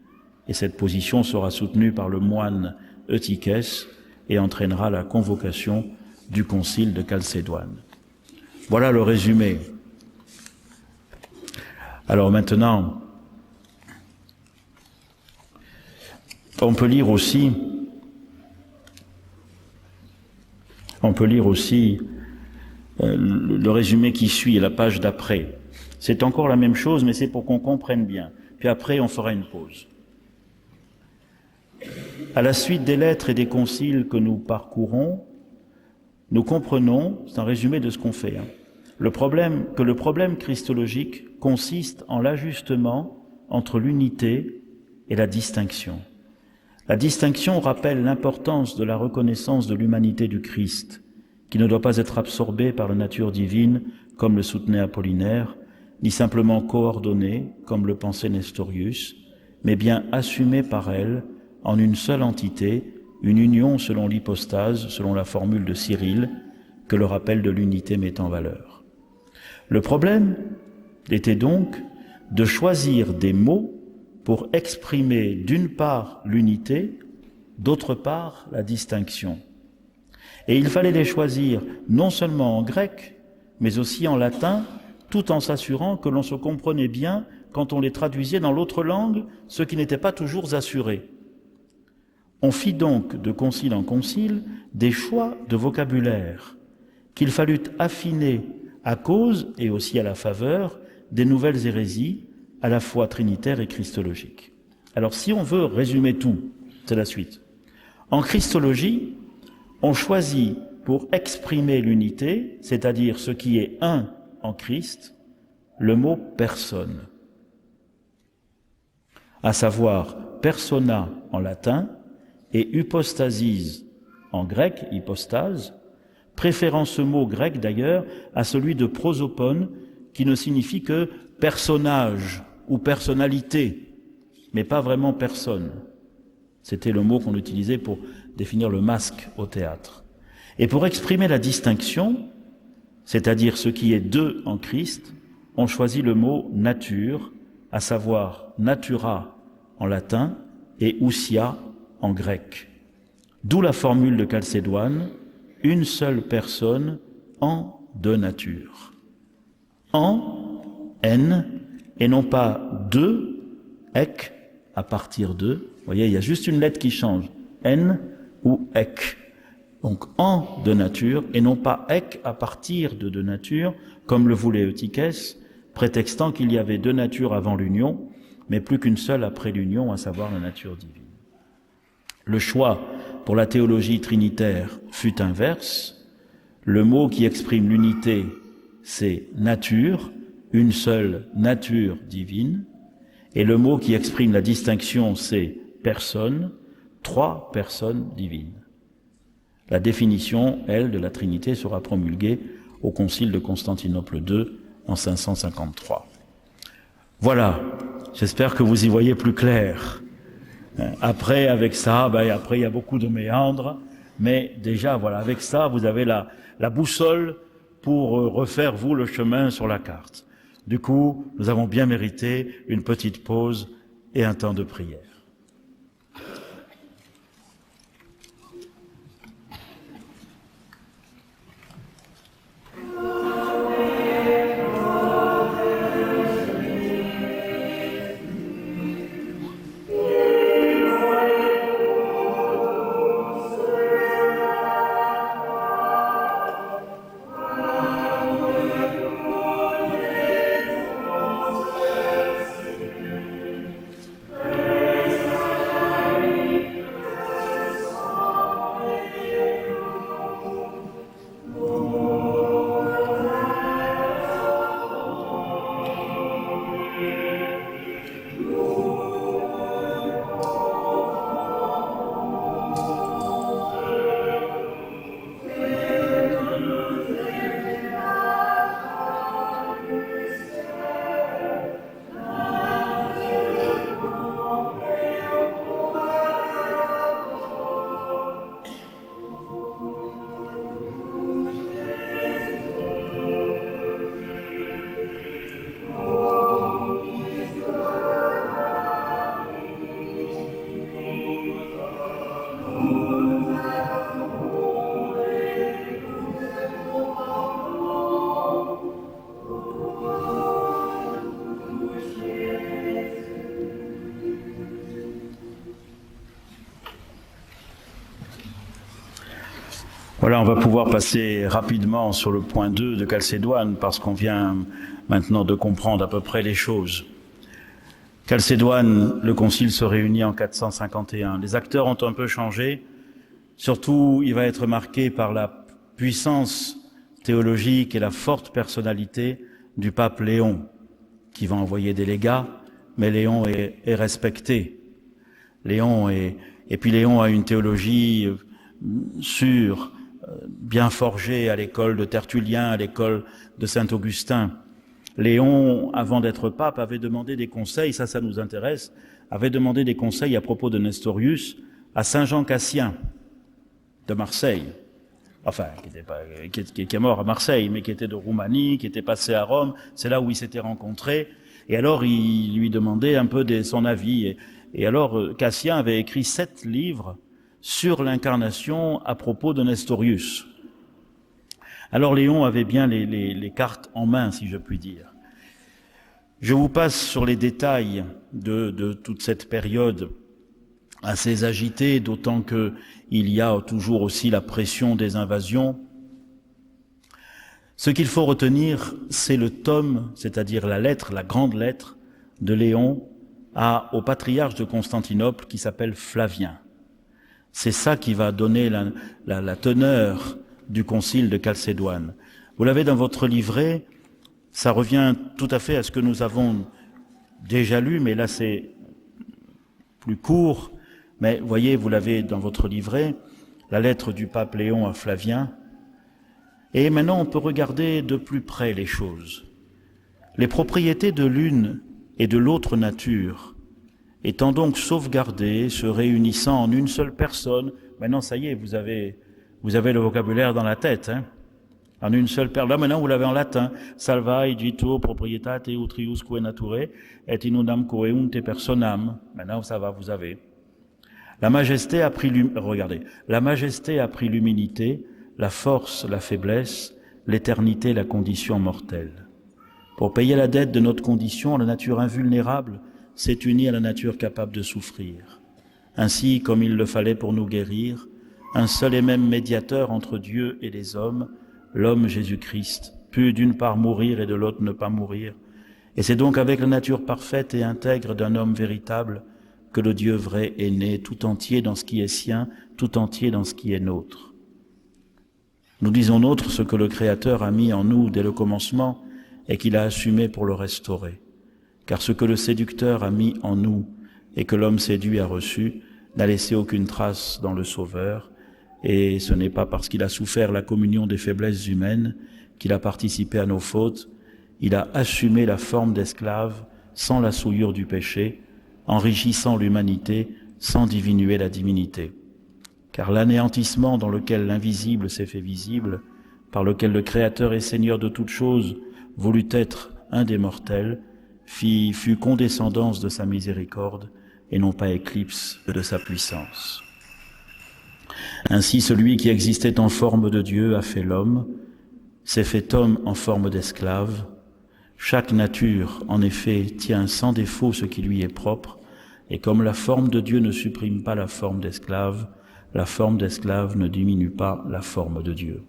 Et cette position sera soutenue par le moine Eutychès et entraînera la convocation du concile de Chalcédoine. Voilà le résumé. Alors maintenant, on peut lire aussi le résumé qui suit, la page d'après. C'est encore la même chose, mais c'est pour qu'on comprenne bien. Puis après, on fera une pause. À la suite des lettres et des conciles que nous parcourons, nous comprenons, c'est un résumé de ce qu'on fait, le problème christologique consiste en l'ajustement entre l'unité et la distinction. La distinction rappelle l'importance de la reconnaissance de l'humanité du Christ, qui ne doit pas être absorbée par la nature divine, comme le soutenait Apollinaire, ni simplement coordonnée, comme le pensait Nestorius, mais bien assumée par elle en une seule entité, une union selon l'hypostase, selon la formule de Cyril, que le rappel de l'unité met en valeur. Le problème était donc de choisir des mots pour exprimer d'une part l'unité, d'autre part la distinction. Et il fallait les choisir non seulement en grec, mais aussi en latin, tout en s'assurant que l'on se comprenait bien quand on les traduisait dans l'autre langue, ce qui n'était pas toujours assuré. On fit donc de concile en concile des choix de vocabulaire qu'il fallut affiner à cause et aussi à la faveur des nouvelles hérésies, à la fois trinitaires et christologiques. Alors si on veut résumer tout, c'est la suite. En christologie, on choisit pour exprimer l'unité, c'est-à-dire ce qui est un en Christ, le mot personne, à savoir persona en latin et hypostasis en grec, hypostase, préférant ce mot grec d'ailleurs à celui de prosopone, qui ne signifie que personnage ou personnalité, mais pas vraiment personne. C'était le mot qu'on utilisait pour définir le masque au théâtre. Et pour exprimer la distinction, c'est-à-dire ce qui est deux en Christ, on choisit le mot nature, à savoir natura en latin et ousia en grec. D'où la formule de Chalcédoine, une seule personne en deux natures. En, N, et non pas deux, ek, à partir de. Vous voyez, il y a juste une lettre qui change, N ou ek. Donc en de nature, et non pas ek à partir de nature, comme le voulait Eutychès, prétextant qu'il y avait deux natures avant l'union, mais plus qu'une seule après l'union, à savoir la nature divine. Le choix pour la théologie trinitaire fut inverse. Le mot qui exprime l'unité, c'est nature, une seule nature divine, et le mot qui exprime la distinction, c'est personne, trois personnes divines. La définition, elle, de la Trinité sera promulguée au Concile de Constantinople II en 553. Voilà, j'espère que vous y voyez plus clair. Après, avec ça, après il y a beaucoup de méandres, mais déjà, voilà, avec ça, vous avez la boussole pour refaire, vous, le chemin sur la carte. Du coup, nous avons bien mérité une petite pause et un temps de prière. Voilà, on va pouvoir passer rapidement sur le point 2 de Chalcédoine parce qu'on vient maintenant de comprendre à peu près les choses. Chalcédoine, le concile se réunit en 451. Les acteurs ont un peu changé. Surtout, il va être marqué par la puissance théologique et la forte personnalité du pape Léon, qui va envoyer des légats, mais Léon est respecté. Et puis Léon a une théologie sûre, bien forgée à l'école de Tertullien, à l'école de Saint-Augustin. Léon, avant d'être pape, avait demandé des conseils, ça nous intéresse, avait demandé des conseils à propos de Nestorius à Saint Jean Cassien de Marseille, enfin, qui est mort à Marseille, mais qui était de Roumanie, qui était passé à Rome, c'est là où ils s'étaient rencontrés, et alors il lui demandait un peu son avis, et alors Cassien avait écrit 7 livres sur l'incarnation à propos de Nestorius. Alors Léon avait bien les cartes en main, si je puis dire. Je vous passe sur les détails de toute cette période assez agitée, d'autant qu'il y a toujours aussi la pression des invasions. Ce qu'il faut retenir, c'est le tome, c'est-à-dire la lettre, la grande lettre de Léon au patriarche de Constantinople qui s'appelle Flavien. C'est ça qui va donner la teneur du concile de Chalcédoine. Vous l'avez dans votre livret, ça revient tout à fait à ce que nous avons déjà lu, mais là c'est plus court. Mais voyez, vous l'avez dans votre livret, la lettre du pape Léon à Flavien. Et maintenant, on peut regarder de plus près les choses. Les propriétés de l'une et de l'autre nature, étant donc sauvegardées, se réunissant en une seule personne, maintenant, ça y est, vous avez le vocabulaire dans la tête, hein, en une seule personne. Là, maintenant, vous l'avez en latin. Salva igito proprietate utriusque nature et in unam coeunte personam. Maintenant, ça va, vous avez. La majesté a pris l'humilité, la force, la faiblesse, l'éternité, la condition mortelle. Pour payer la dette de notre condition, la nature invulnérable s'est unie à la nature capable de souffrir. Ainsi, comme il le fallait pour nous guérir, un seul et même médiateur entre Dieu et les hommes, l'homme Jésus-Christ, put d'une part mourir et de l'autre ne pas mourir. Et c'est donc avec la nature parfaite et intègre d'un homme véritable que le Dieu vrai est né, tout entier dans ce qui est sien, tout entier dans ce qui est nôtre. Nous disons nôtre ce que le Créateur a mis en nous dès le commencement et qu'il a assumé pour le restaurer. Car ce que le séducteur a mis en nous et que l'homme séduit a reçu n'a laissé aucune trace dans le Sauveur, et ce n'est pas parce qu'il a souffert la communion des faiblesses humaines qu'il a participé à nos fautes, il a assumé la forme d'esclave sans la souillure du péché, enrichissant l'humanité sans diminuer la divinité. Car l'anéantissement dans lequel l'invisible s'est fait visible, par lequel le Créateur et Seigneur de toutes choses voulut être un des mortels, fut condescendance de sa miséricorde et non pas éclipse de sa puissance. Ainsi, celui qui existait en forme de Dieu a fait l'homme, s'est fait homme en forme d'esclave. Chaque nature, en effet, tient sans défaut ce qui lui est propre, et comme la forme de Dieu ne supprime pas la forme d'esclave ne diminue pas la forme de Dieu.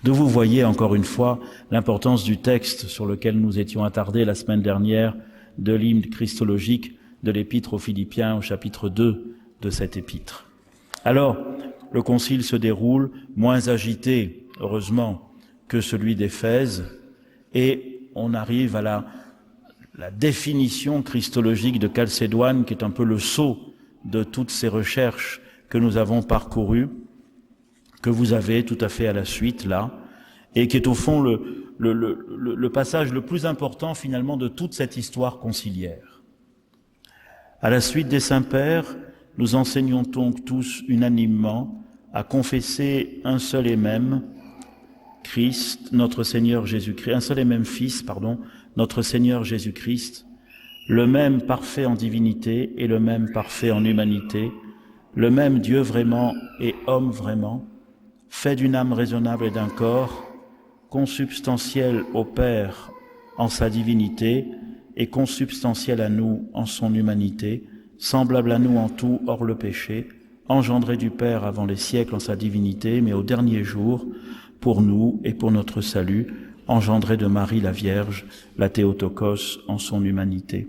Donc vous voyez encore une fois l'importance du texte sur lequel nous étions attardés la semaine dernière de l'hymne christologique de l'épître aux Philippiens au chapitre 2 de cette épître. Alors, le concile se déroule, moins agité, heureusement, que celui d'Éphèse, et on arrive à la définition christologique de Chalcédoine, qui est un peu le sceau de toutes ces recherches que nous avons parcourues, que vous avez tout à fait à la suite, là, et qui est au fond le passage le plus important, finalement, de toute cette histoire conciliaire. À la suite des saints-pères, nous enseignons donc tous unanimement à confesser un seul et même Christ, notre Seigneur Jésus-Christ, un seul et même Fils, notre Seigneur Jésus-Christ, le même parfait en divinité et le même parfait en humanité, le même Dieu vraiment et homme vraiment, fait d'une âme raisonnable et d'un corps, consubstantiel au Père en sa divinité et consubstantiel à nous en son humanité, semblable à nous en tout hors le péché, engendré du Père avant les siècles en sa divinité, mais au dernier jour, pour nous et pour notre salut, engendré de Marie la Vierge, la Théotokos en son humanité.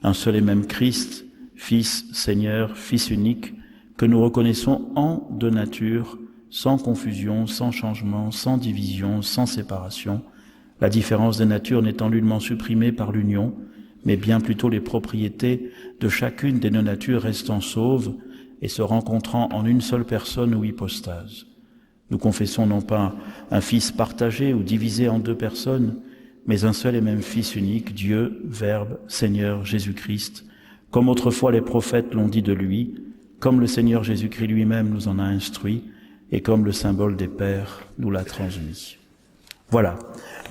Un seul et même Christ, Fils, Seigneur, Fils unique, que nous reconnaissons en deux natures, sans confusion, sans changement, sans division, sans séparation, la différence des natures n'étant nullement supprimée par l'union, mais bien plutôt les propriétés de chacune des deux natures restant sauves et se rencontrant en une seule personne ou hypostase. Nous confessons non pas un Fils partagé ou divisé en deux personnes, mais un seul et même Fils unique, Dieu, Verbe, Seigneur, Jésus-Christ, comme autrefois les prophètes l'ont dit de lui, comme le Seigneur Jésus-Christ lui-même nous en a instruit, et comme le symbole des Pères nous l'a transmis. Voilà,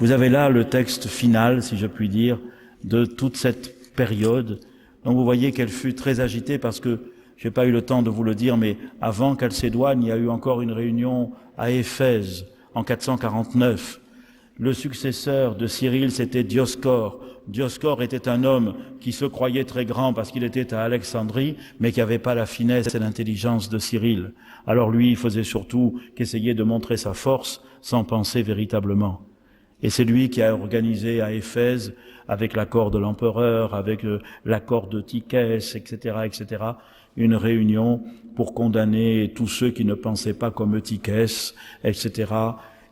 vous avez là le texte final, si je puis dire, de toute cette période. Donc vous voyez qu'elle fut très agitée parce que, je n'ai pas eu le temps de vous le dire, mais avant Chalcédoine, il y a eu encore une réunion à Éphèse en 449. Le successeur de Cyril, c'était Dioscore. Dioscore était un homme qui se croyait très grand parce qu'il était à Alexandrie, mais qui n'avait pas la finesse et l'intelligence de Cyril. Alors lui, il faisait surtout qu'essayer de montrer sa force sans penser véritablement. Et c'est lui qui a organisé à Éphèse, avec l'accord de l'empereur, avec l'accord de Tychès, etc., une réunion pour condamner tous ceux qui ne pensaient pas comme Tychès, etc.,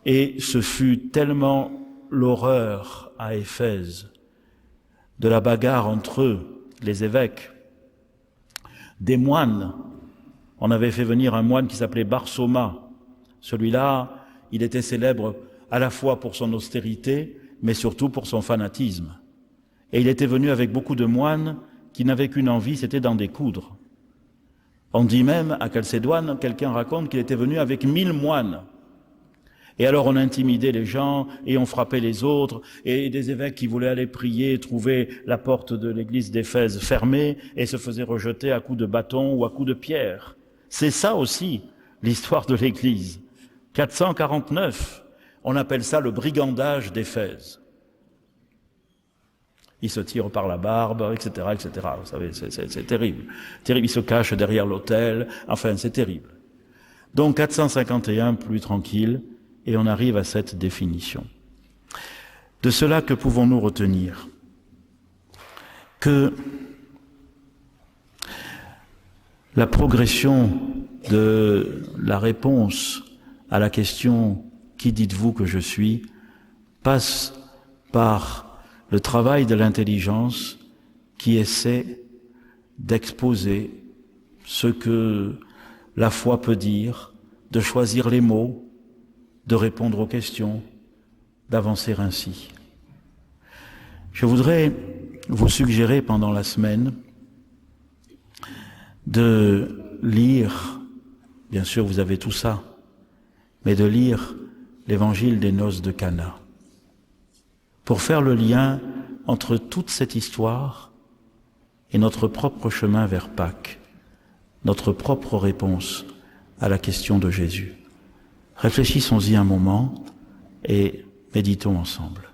et ce fut tellement l'horreur à Éphèse de la bagarre entre eux, les évêques, des moines. On avait fait venir un moine qui s'appelait Barsoma. Celui-là, il était célèbre à la fois pour son austérité, mais surtout pour son fanatisme. Et il était venu avec beaucoup de moines qui n'avaient qu'une envie, c'était d'en découdre. On dit même, à Chalcédoine, quelqu'un raconte qu'il était venu avec 1000 moines. Et alors on intimidait les gens et on frappait les autres, et des évêques qui voulaient aller prier trouvaient la porte de l'église d'Éphèse fermée et se faisaient rejeter à coups de bâton ou à coups de pierre. C'est ça aussi l'histoire de l'église. 449, on appelle ça le brigandage d'Éphèse. Ils se tirent par la barbe, etc., etc. Vous savez, c'est terrible. Terrible, ils se cachent derrière l'autel, enfin c'est terrible. Donc 451, plus tranquille, et on arrive à cette définition. De cela, que pouvons-nous retenir? Que la progression de la réponse à la question « Qui dites-vous que je suis ?» passe par le travail de l'intelligence qui essaie d'exposer ce que la foi peut dire, de choisir les mots, de répondre aux questions, d'avancer ainsi. Je voudrais vous suggérer pendant la semaine de lire, bien sûr vous avez tout ça, mais de lire l'évangile des noces de Cana, pour faire le lien entre toute cette histoire et notre propre chemin vers Pâques, notre propre réponse à la question de Jésus. Réfléchissons-y un moment et méditons ensemble.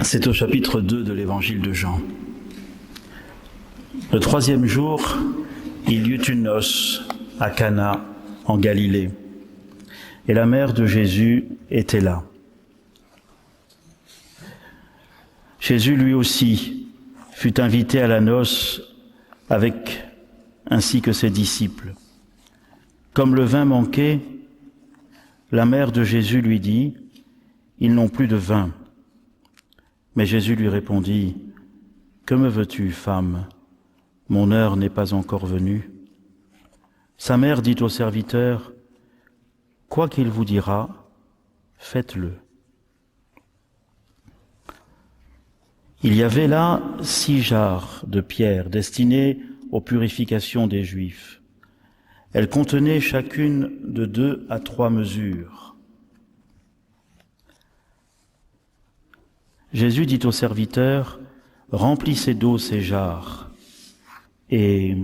C'est au chapitre 2 de l'évangile de Jean. Le 3e jour, il y eut une noce à Cana, en Galilée, et la mère de Jésus était là. Jésus, lui aussi, fut invité à la noce ainsi que ses disciples. Comme le vin manquait, la mère de Jésus lui dit « Ils n'ont plus de vin ». Mais Jésus lui répondit « Que me veux-tu, femme ? Mon heure n'est pas encore venue. » Sa mère dit au serviteur « Quoi qu'il vous dira, faites-le. » Il y avait là 6 jarres de pierre destinées aux purifications des Juifs. Elles contenaient chacune de 2 à 3 mesures. Jésus dit au serviteur « Remplissez d'eau ces jarres » et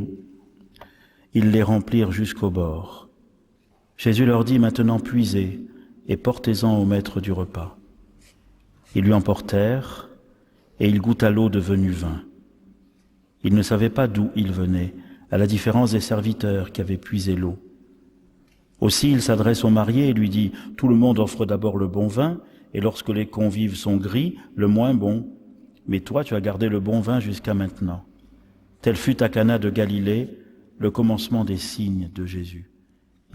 ils les remplirent jusqu'au bord. Jésus leur dit « Maintenant puisez et portez-en au maître du repas. » Ils lui emportèrent et il goûta l'eau devenue vin. Il ne savait pas d'où il venait, à la différence des serviteurs qui avaient puisé l'eau. Aussi il s'adresse au marié et lui dit « Tout le monde offre d'abord le bon vin, et lorsque les convives sont gris, le moins bon. Mais toi, tu as gardé le bon vin jusqu'à maintenant. » Tel fut à Cana de Galilée le commencement des signes de Jésus.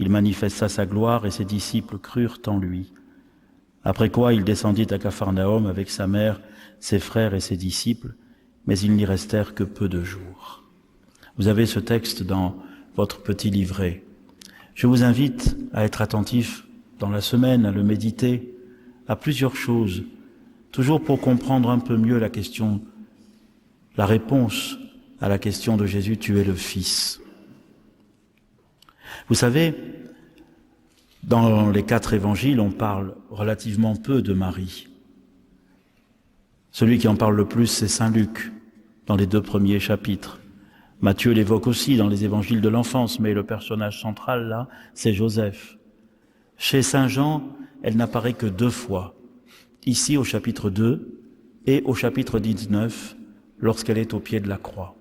Il manifesta sa gloire et ses disciples crurent en lui. Après quoi, il descendit à Capharnaüm avec sa mère, ses frères et ses disciples, mais ils n'y restèrent que peu de jours. Vous avez ce texte dans votre petit livret. Je vous invite à être attentif dans la semaine, à le méditer, à plusieurs choses, toujours pour comprendre un peu mieux la réponse à la question de Jésus, tu es le Fils. Vous savez, dans les 4 évangiles, on parle relativement peu de Marie. Celui qui en parle le plus, c'est Saint Luc, dans les 2 premiers chapitres. Matthieu l'évoque aussi dans les évangiles de l'enfance, mais le personnage central, là, c'est Joseph. Chez Saint Jean, elle n'apparaît que 2 fois, ici au chapitre 2 et au chapitre 19, lorsqu'elle est au pied de la croix.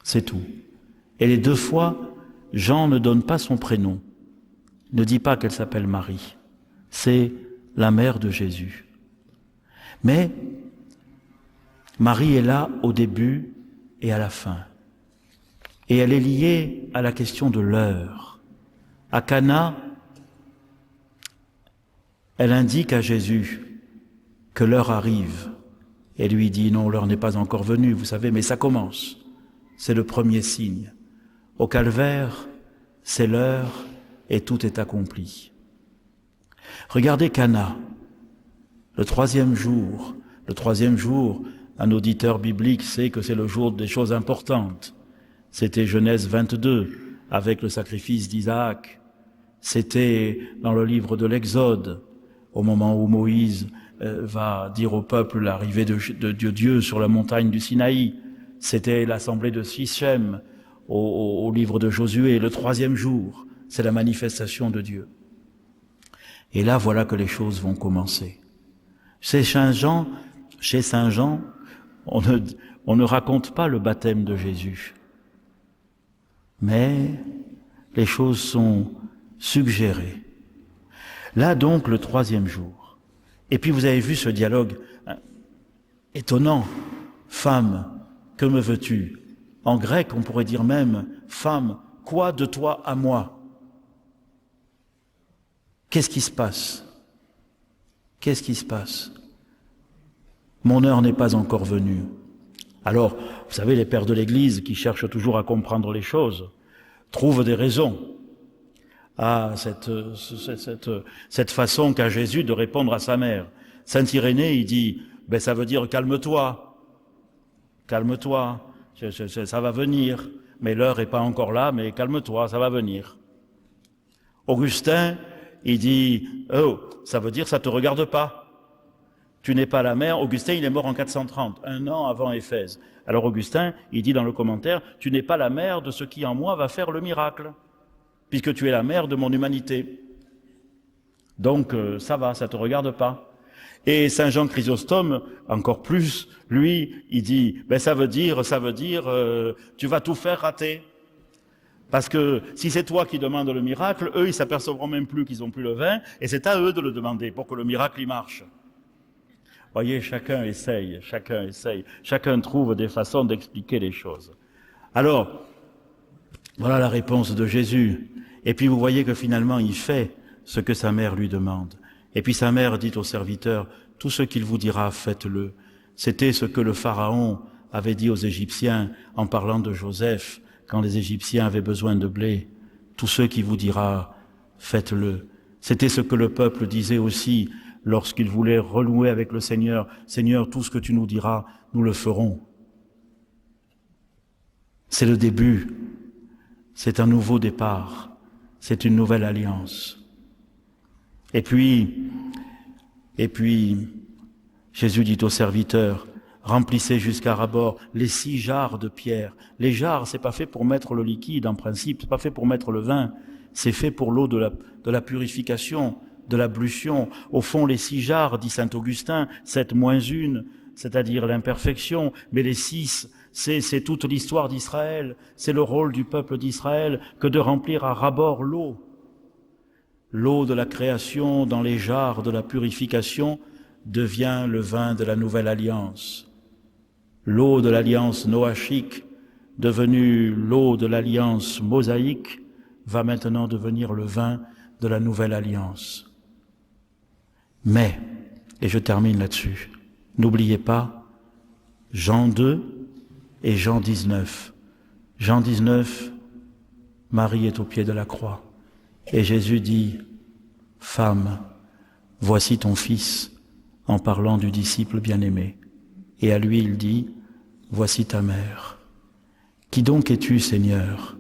C'est tout. Et les 2 fois, Jean ne donne pas son prénom, ne dit pas qu'elle s'appelle Marie. C'est la mère de Jésus. Mais Marie est là au début et à la fin. Et elle est liée à la question de l'heure. À Cana, elle indique à Jésus que l'heure arrive. Elle lui dit, non, l'heure n'est pas encore venue, vous savez, mais ça commence. C'est le premier signe. Au calvaire, c'est l'heure et tout est accompli. Regardez Cana, le 3e jour. Le 3e jour, un auditeur biblique sait que c'est le jour des choses importantes. C'était Genèse 22, avec le sacrifice d'Isaac. C'était dans le livre de l'Exode, au moment où Moïse va dire au peuple l'arrivée de Dieu sur la montagne du Sinaï. C'était l'assemblée de Sichem au livre de Josué. Le 3e jour, c'est la manifestation de Dieu. Et là, voilà que les choses vont commencer. Chez Saint Jean, on ne raconte pas le baptême de Jésus. Mais les choses sont suggérées. Là donc, le 3e jour. Et puis vous avez vu ce dialogue étonnant. Femme, que me veux-tu ? En grec, on pourrait dire même, femme, quoi de toi à moi ? Qu'est-ce qui se passe ? Qu'est-ce qui se passe ? Mon heure n'est pas encore venue. Alors, vous savez, les pères de l'Église qui cherchent toujours à comprendre les choses trouvent des raisons à cette façon qu'a Jésus de répondre à sa mère. Saint Irénée, il dit, ça veut dire calme-toi, ça va venir, mais l'heure n'est pas encore là, mais calme-toi, ça va venir. Augustin, il dit, oh, ça veut dire ça te regarde pas. Tu n'es pas la mère. Augustin, il est mort en 430, 1 an avant Éphèse. Alors Augustin, il dit dans le commentaire, tu n'es pas la mère de ce qui en moi va faire le miracle, puisque tu es la mère de mon humanité. Donc ça va, ça te regarde pas. Et Saint Jean Chrysostome, encore plus, lui, il dit, ça veut dire, tu vas tout faire rater. Parce que si c'est toi qui demandes le miracle, eux, ils s'apercevront même plus qu'ils n'ont plus le vin, et c'est à eux de le demander pour que le miracle y marche. Voyez, chacun essaye, chacun trouve des façons d'expliquer les choses. Alors, voilà la réponse de Jésus. Et puis vous voyez que finalement, il fait ce que sa mère lui demande. Et puis sa mère dit au serviteur, tout ce qu'il vous dira, faites-le. C'était ce que le Pharaon avait dit aux Égyptiens en parlant de Joseph, quand les Égyptiens avaient besoin de blé. Tout ce qu'il vous dira, faites-le. C'était ce que le peuple disait aussi lorsqu'il voulait renouer avec le Seigneur. Seigneur, tout ce que tu nous diras, nous le ferons. C'est le début. C'est un nouveau départ. C'est une nouvelle alliance. Et puis, Jésus dit au serviteur, remplissez jusqu'à ras-bord les 6 jarres de pierre. Les jarres, c'est pas fait pour mettre le liquide en principe, c'est pas fait pour mettre le vin, c'est fait pour l'eau de la purification, de l'ablution. Au fond, les 6 jarres, dit saint Augustin, 7 moins 1, c'est-à-dire l'imperfection, mais les 6, c'est toute l'histoire d'Israël, c'est le rôle du peuple d'Israël que de remplir à ras-bord l'eau. L'eau de la création dans les jarres de la purification devient le vin de la nouvelle alliance. L'eau de l'alliance noachique, devenue l'eau de l'alliance mosaïque, va maintenant devenir le vin de la nouvelle alliance. Mais, et je termine là-dessus, n'oubliez pas Jean 2 et Jean 19. Jean 19, Marie est au pied de la croix. Et Jésus dit, « Femme, voici ton fils », en parlant du disciple bien-aimé. Et à lui il dit, « Voici ta mère. Qui donc es-tu, Seigneur ?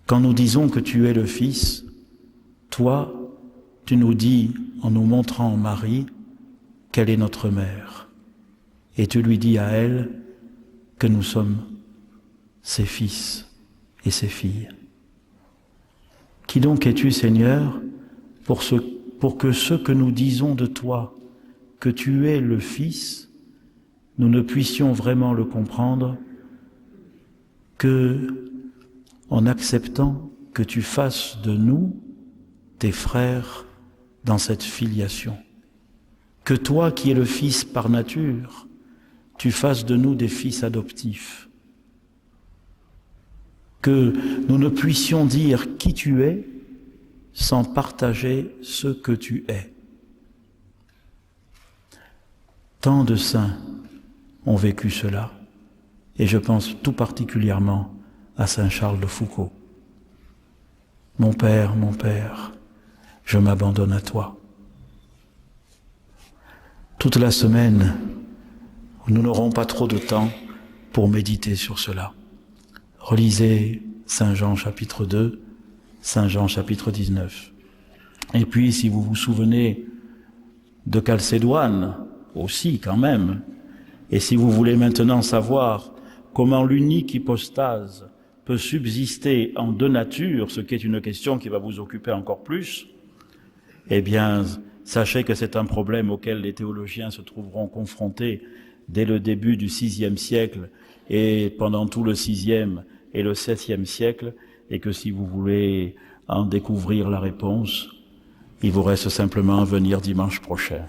Quand nous disons que tu es le Fils, toi, tu nous dis, en nous montrant Marie, quelle est notre mère. Et tu lui dis à elle que nous sommes ses fils et ses filles. Qui donc es-tu, Seigneur, pour que ce que nous disons de toi, que tu es le Fils, nous ne puissions vraiment le comprendre que en acceptant que tu fasses de nous tes frères dans cette filiation. Que toi, qui es le Fils par nature, tu fasses de nous des fils adoptifs. Que nous ne puissions dire qui tu es sans partager ce que tu es. Tant de saints ont vécu cela, et je pense tout particulièrement à saint Charles de Foucauld. Mon Père, je m'abandonne à toi. Toute la semaine, nous n'aurons pas trop de temps pour méditer sur cela. Relisez Saint Jean chapitre 2, Saint Jean chapitre 19. Et puis, si vous vous souvenez de Chalcédoine, aussi quand même, et si vous voulez maintenant savoir comment l'unique hypostase peut subsister en 2 natures, ce qui est une question qui va vous occuper encore plus, eh bien, sachez que c'est un problème auquel les théologiens se trouveront confrontés dès le début du VIe siècle et pendant tout le VIe et le VIIe siècle, et que si vous voulez en découvrir la réponse, il vous reste simplement à venir dimanche prochain.